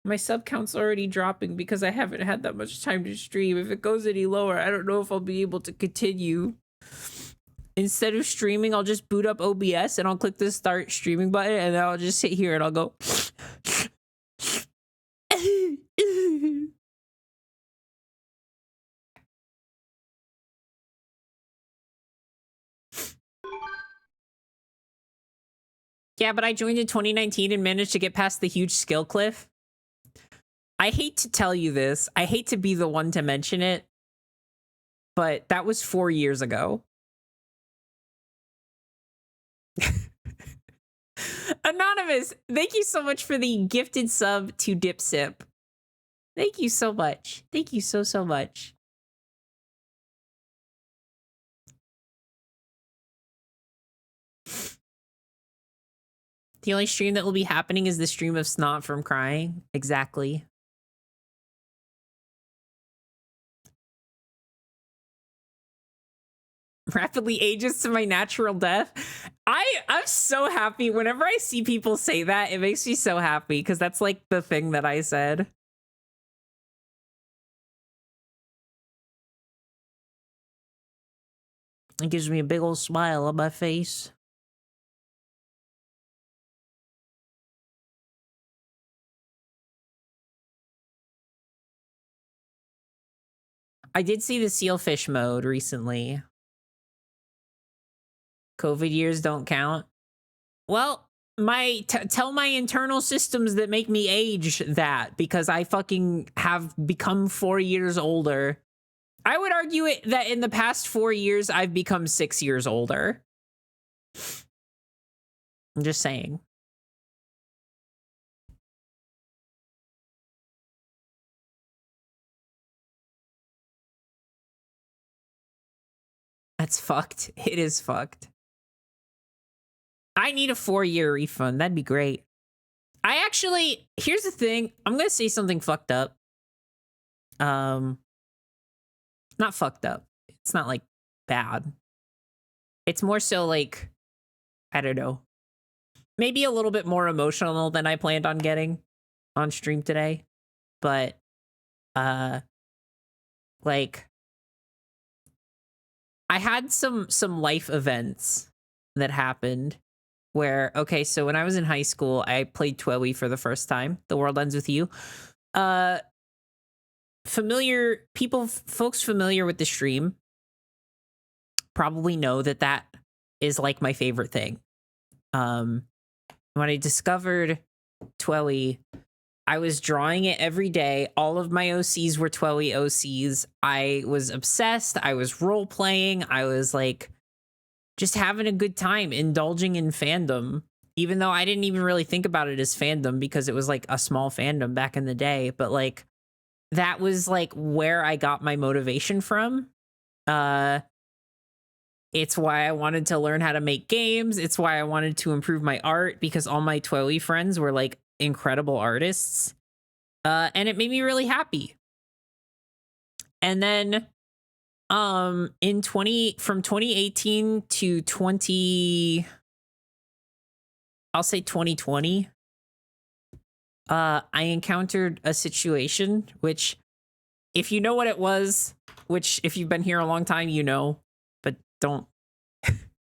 My sub count's already dropping because I haven't had that much time to stream. If it goes any lower, I don't know if I'll be able to continue. Instead of streaming, I'll just boot up OBS and I'll click the start streaming button and then I'll just sit here and I'll go. Yeah, but I joined in 2019 and managed to get past the huge skill cliff. I hate to tell you this. I hate to be the one to mention it, but that was 4 years ago. Anonymous, thank you so much for the gifted sub to Dipsip. Thank you so much. Thank you so much. The only stream that will be happening is the stream of snot from crying. Exactly. Rapidly ages to my natural death. I'm so happy. Whenever I see people say that, it makes me so happy because that's like the thing that I said. It gives me a big old smile on my face. I did see the Sealfish mode recently. COVID years don't count. Well, tell my internal systems that make me age that because I fucking have become 4 years older. I would argue that in the past 4 years, I've become 6 years older. I'm just saying. That's fucked. It is fucked. I need a 4-year refund. That'd be great. Here's the thing. I'm going to say something fucked up. Not fucked up. It's not like bad. It's more so like, I don't know. Maybe a little bit more emotional than I planned on getting on stream today. But, like, I had some life events that happened where, okay, so when I was in high school, I played TWEWY for the first time. The World Ends With You. Folks familiar with the stream probably know that is like my favorite thing. When I discovered TWEWY, I was drawing it every day. All of my OCs were TWEWY OCs. I was obsessed. I was role playing. I was like just having a good time, indulging in fandom, even though I didn't even really think about it as fandom because it was like a small fandom back in the day. But like that was like where I got my motivation from. It's why I wanted to learn how to make games. It's why I wanted to improve my art because all my TWEWY friends were like incredible artists. And it made me really happy. And then In 2018 to 2020, I encountered a situation which, if you know what it was, which if you've been here a long time, you know, but don't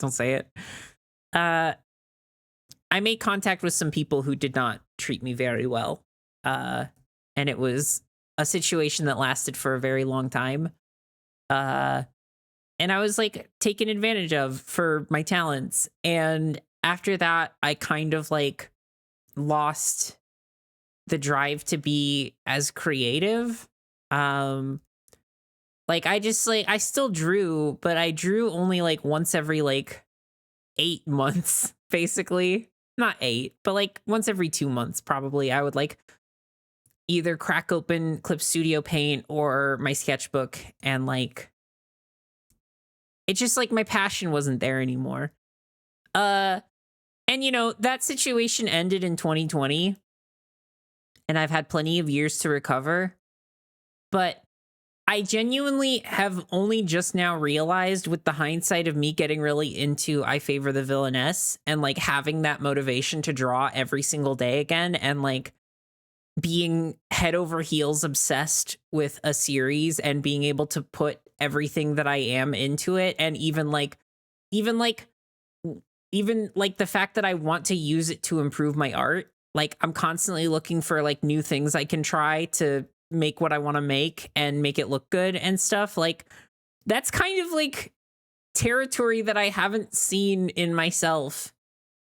say it. I made contact with some people who did not treat me very well. And it was a situation that lasted for a very long time. And I was like taken advantage of for my talents. And after that, I kind of like lost the drive to be as creative. Like I still drew, but I drew only like once every like 8 months, basically. Not 8, but like once every 2 months, probably. I would like either crack open Clip Studio Paint or my sketchbook, and like it's just like my passion wasn't there anymore. And you know, that situation ended in 2020, and I've had plenty of years to recover. But I genuinely have only just now realized, with the hindsight of me getting really into I Favor the Villainess and like having that motivation to draw every single day again, and like being head over heels obsessed with a series and being able to put everything that I am into it, and even like the fact that I want to use it to improve my art. Like I'm constantly looking for like new things I can try to make what I want to make and make it look good and stuff. Like that's kind of like territory that I haven't seen in myself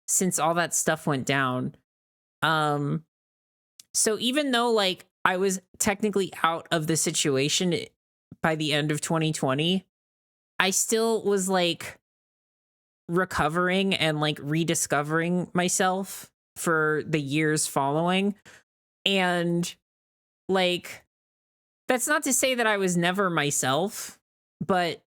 since all that stuff went down. So even though like I was technically out of the situation by the end of 2020, I still was like recovering and like rediscovering myself for the years following. And like, that's not to say that I was never myself, but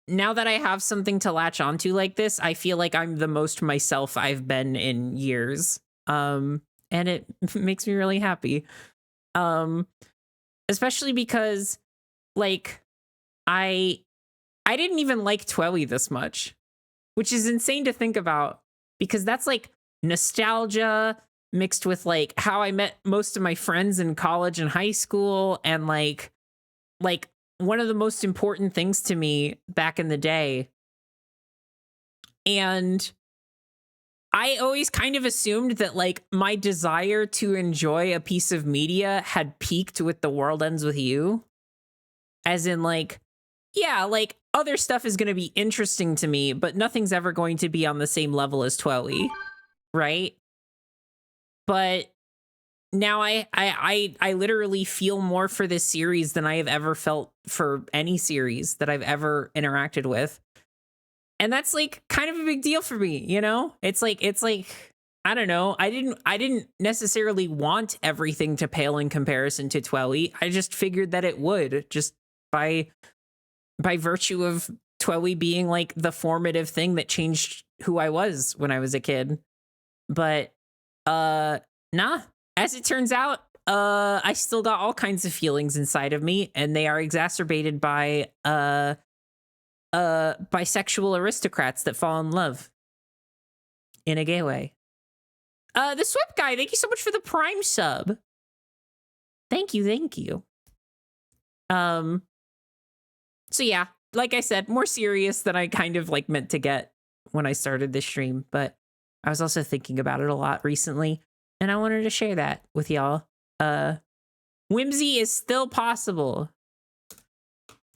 now that I have something to latch onto like this, I feel like I'm the most myself I've been in years. And it makes me really happy. Especially because like I didn't even like Twelly this much, which is insane to think about, because that's like nostalgia mixed with like how I met most of my friends in college and high school, and like one of the most important things to me back in the day. And I always kind of assumed that like my desire to enjoy a piece of media had peaked with The World Ends With You. As in like, yeah, like other stuff is going to be interesting to me, but nothing's ever going to be on the same level as Twelly, right? But now I literally feel more for this series than I have ever felt for any series that I've ever interacted with. And that's like kind of a big deal for me, you know? It's like I don't know. I didn't necessarily want everything to pale in comparison to Twelly. I just figured that it would, just by virtue of Twelly being like the formative thing that changed who I was when I was a kid. But nah, as it turns out, I still got all kinds of feelings inside of me, and they are exacerbated by bisexual aristocrats that fall in love in a gay way. The Swift guy, thank you so much for the Prime sub. Thank you. So yeah, like I said, more serious than I kind of like meant to get when I started this stream, but I was also thinking about it a lot recently, and I wanted to share that with y'all. Whimsy is still possible.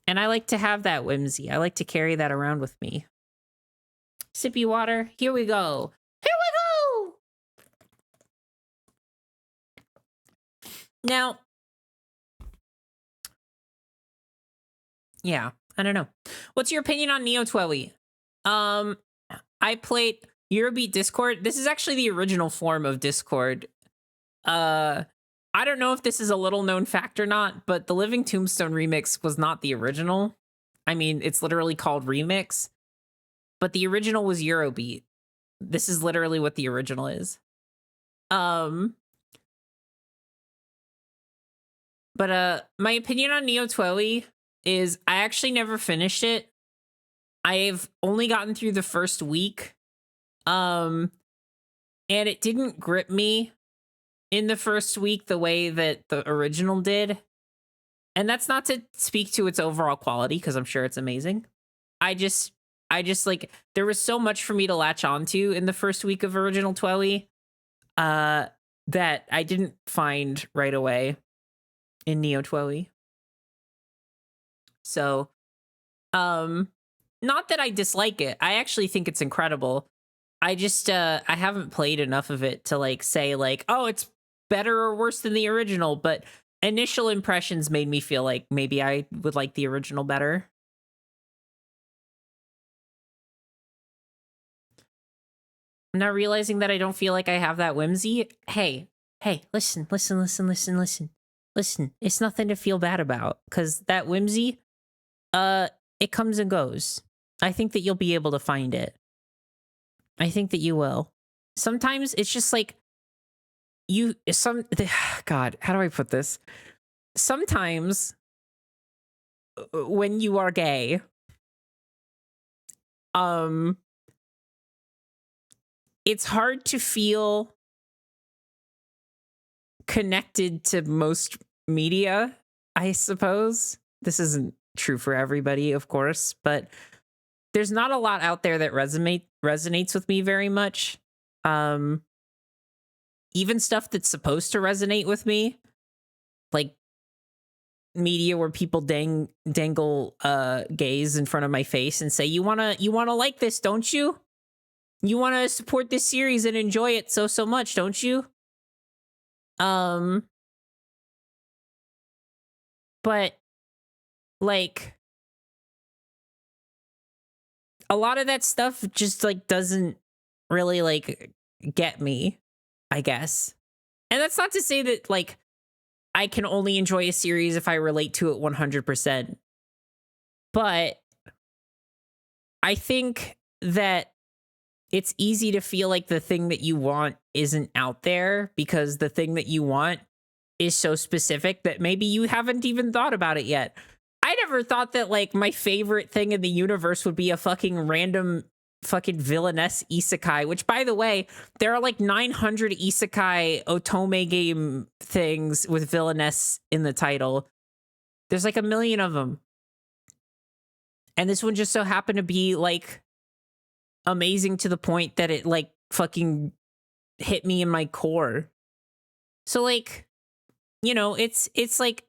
And I like to have that whimsy. I like to carry that around with me. Sippy water. Here we go. Now, yeah, I don't know. What's your opinion on Neo Twelly? I played Eurobeat Discord. This is actually the original form of Discord. I don't know if this is a little known fact or not, but the Living Tombstone remix was not the original. I mean, it's literally called Remix, but the original was Eurobeat. This is literally what the original is. But my opinion on Neo Twelly, is I actually never finished it. I've only gotten through the first week. And it didn't grip me in the first week the way that the original did. And that's not to speak to its overall quality, because I'm sure it's amazing. I just like, there was so much for me to latch onto in the first week of original Twoey that I didn't find right away in Neo Twoey. So, not that I dislike it. I actually think it's incredible. I just I haven't played enough of it to like say like, oh, it's better or worse than the original, but initial impressions made me feel like maybe I would like the original better. I'm not realizing that I don't feel like I have that whimsy. Hey, listen. Listen, it's nothing to feel bad about, because that whimsy, it comes and goes. I think that you'll be able to find it. I think that you will. Sometimes it's just like God, how do I put this? Sometimes when you are gay, it's hard to feel connected to most media, I suppose. This isn't true for everybody, of course, but there's not a lot out there that resonates with me very much. Even stuff that's supposed to resonate with me, like media where people dangle gays in front of my face and say, you wanna like this, don't you? You wanna support this series and enjoy it so much, don't you? But like, a lot of that stuff just like doesn't really like get me, I guess. And that's not to say that like I can only enjoy a series if I relate to it 100%. But I think that it's easy to feel like the thing that you want isn't out there, because the thing that you want is so specific that maybe you haven't even thought about it yet. I never thought that like my favorite thing in the universe would be a fucking random fucking villainess isekai, which by the way, there are like 900 isekai otome game things with villainess in the title. There's like 1 million of them. And this one just so happened to be like amazing to the point that it like fucking hit me in my core. So like, you know, it's like,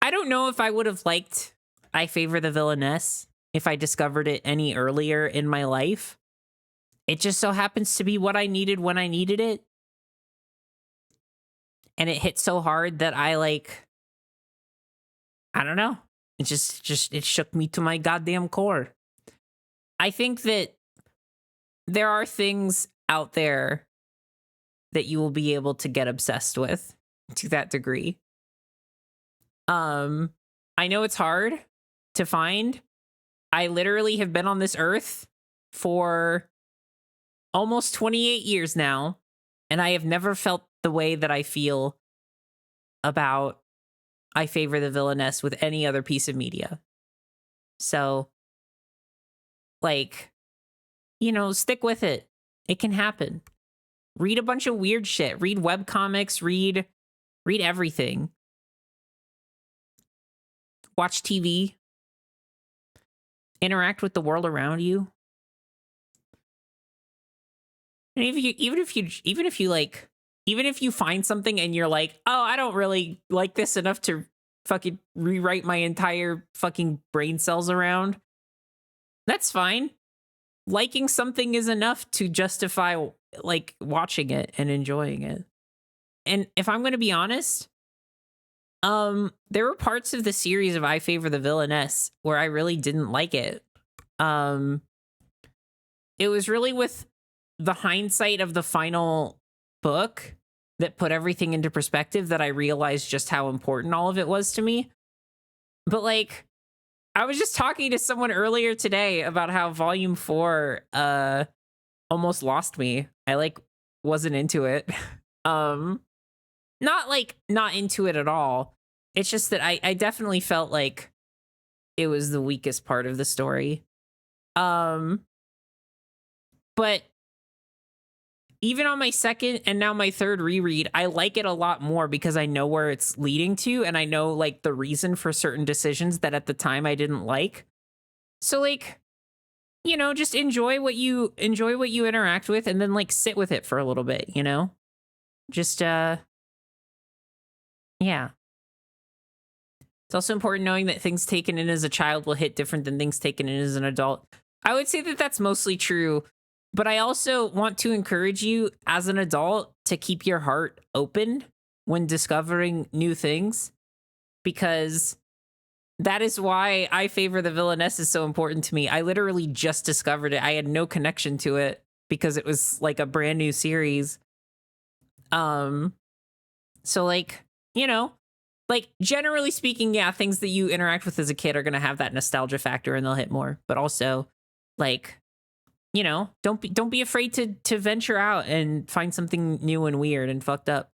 I don't know if I would have liked I Favor the Villainess if I discovered it any earlier in my life. It just so happens to be what I needed when I needed it. And it hit so hard that I like, I don't know. It just it shook me to my goddamn core. I think that there are things out there that you will be able to get obsessed with to that degree. I know it's hard to find. I literally have been on this earth for almost 28 years now, and I have never felt the way that I feel about I Favor the Villainess with any other piece of media. So, like, you know, stick with it. It can happen. Read a bunch of weird shit. Read webcomics. Read everything. Watch TV. Interact with the world around you. And even if you find something and you're like, oh, I don't really like this enough to fucking rewrite my entire fucking brain cells around, that's fine. Liking something is enough to justify like watching it and enjoying it. And if I'm going to be honest, there were parts of the series of I Favor the Villainess where I really didn't like it. It was really with the hindsight of the final book that put everything into perspective that I realized just how important all of it was to me. But like, I was just talking to someone earlier today about how Volume 4 almost lost me. I like wasn't into it. Not into it at all. It's just that I definitely felt like it was the weakest part of the story. But even on my second and now my third reread, I like it a lot more because I know where it's leading to, and I know like the reason for certain decisions that at the time I didn't like. So like, you know, just enjoy what you interact with, and then like sit with it for a little bit, you know? Just yeah. It's also important knowing that things taken in as a child will hit different than things taken in as an adult. I would say that that's mostly true, but I also want to encourage you as an adult to keep your heart open when discovering new things, because that is why I Favor the Villainess is so important to me. I literally just discovered it. I had no connection to it because it was like a brand new series. So like, you know, like generally speaking, yeah, things that you interact with as a kid are going to have that nostalgia factor and they'll hit more. But also, like, you know, don't be afraid to venture out and find something new and weird and fucked up.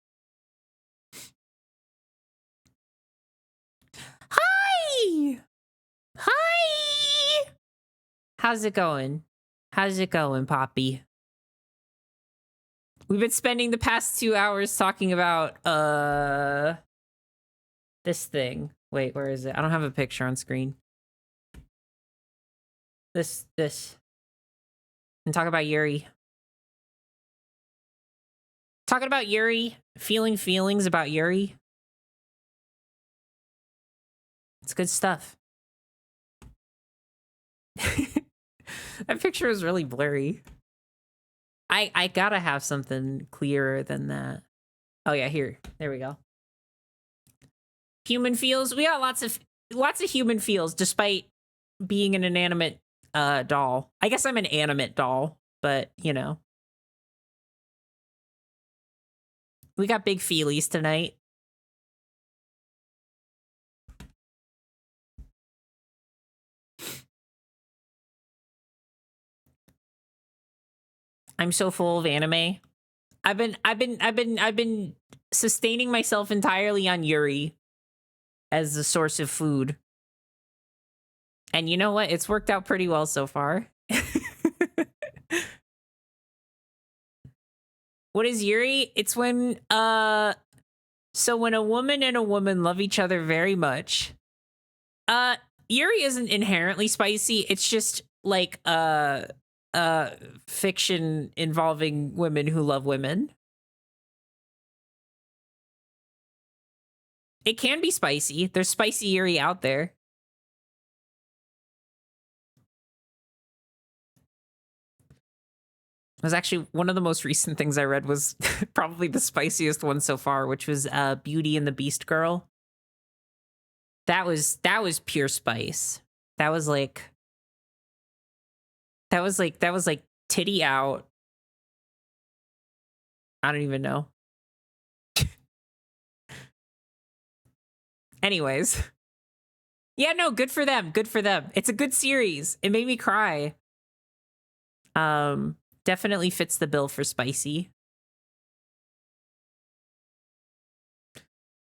Hi. Hi. How's it going? How's it going, Poppy? We've been spending the past 2 hours talking about this thing. Wait, where is it? I don't have a picture on screen. This. And talk about Yuri. Talking about Yuri, feeling feelings about Yuri. It's good stuff. That picture is really blurry. I gotta have something clearer than that. Oh yeah, here. There we go. Human feels. We got lots of human feels, despite being an inanimate doll. I guess I'm an animate doll, but you know. We got big feelies tonight. I'm so full of anime. I've been sustaining myself entirely on Yuri as a source of food. And you know what? It's worked out pretty well so far. What is Yuri? It's when so when a woman and a woman love each other very much. Yuri isn't inherently spicy. It's just like fiction involving women who love women. It can be spicy. There's spicy Yuri out there. It was actually one of the most recent things I read was probably the spiciest one so far, which was Beauty and the Beast Girl. That was pure spice. That was like titty out. I don't even know. Anyways. Yeah, no, good for them. Good for them. It's a good series. It made me cry. Definitely fits the bill for spicy.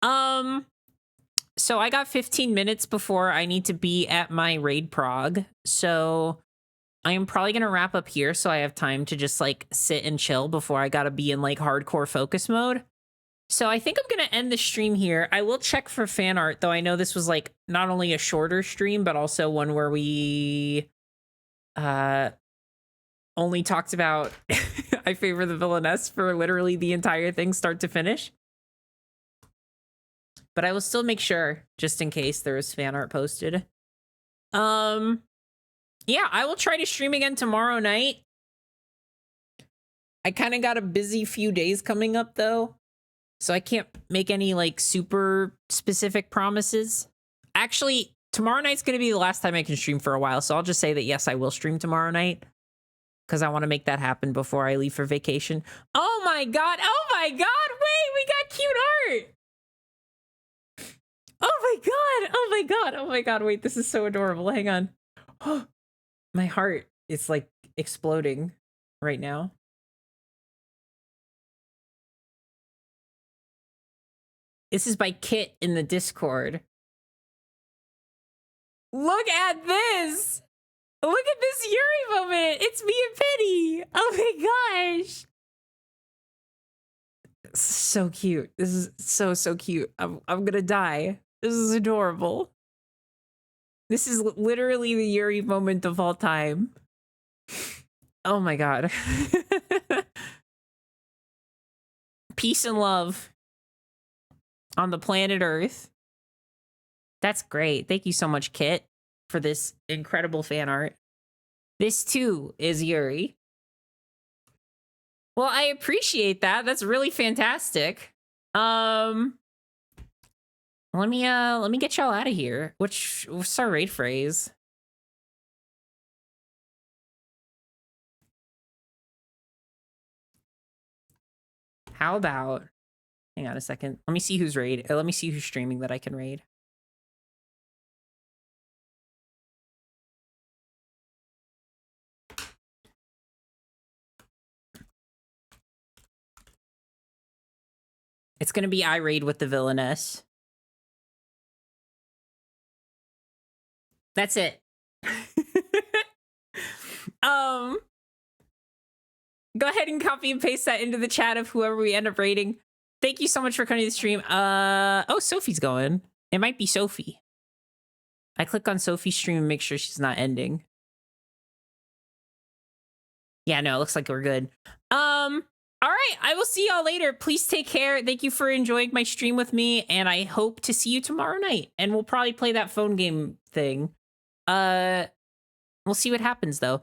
So I got 15 minutes before I need to be at my raid prog. So I am probably going to wrap up here so I have time to just like sit and chill before I got to be in like hardcore focus mode. So I think I'm going to end the stream here. I will check for fan art, though I know this was like not only a shorter stream, but also one where we only talked about I Favor the Villainess for literally the entire thing, start to finish. But I will still make sure, just in case there is fan art posted. Yeah, I will try to stream again tomorrow night. I kind of got a busy few days coming up, though. So I can't make any, like, super specific promises. Actually, tomorrow night's going to be the last time I can stream for a while. So I'll just say that, yes, I will stream tomorrow night. Because I want to make that happen before I leave for vacation. Oh my god! Oh my god! Wait, we got cute art! Oh my god! Oh my god! Oh my god! Wait, this is so adorable. Hang on. Oh, my heart is like exploding right now. This is by Kit in the Discord. Look at this! Look at this Yuri moment! It's me and Penny! Oh my gosh! So cute. This is so cute. I'm gonna die. This is adorable. This is literally the Yuri moment of all time. Oh my god. Peace and love on the planet Earth. That's great. Thank you so much, Kit, for this incredible fan art. This too is Yuri. Well, I appreciate that. That's really fantastic. Let me get y'all out of here. What's our raid phrase? How about, hang on a second. Let me see who's let me see who's streaming that I can raid. It's gonna be I raid with the villainess. That's it. Go ahead and copy and paste that into the chat of whoever we end up raiding. Thank you so much for coming to the stream. Oh, Sophie's going. It might be Sophie. I click on Sophie's stream and make sure she's not ending. Yeah, no, it looks like we're good. All right, I will see y'all later. Please take care. Thank you for enjoying my stream with me, and I hope to see you tomorrow night. And we'll probably play that phone game thing. We'll see what happens though.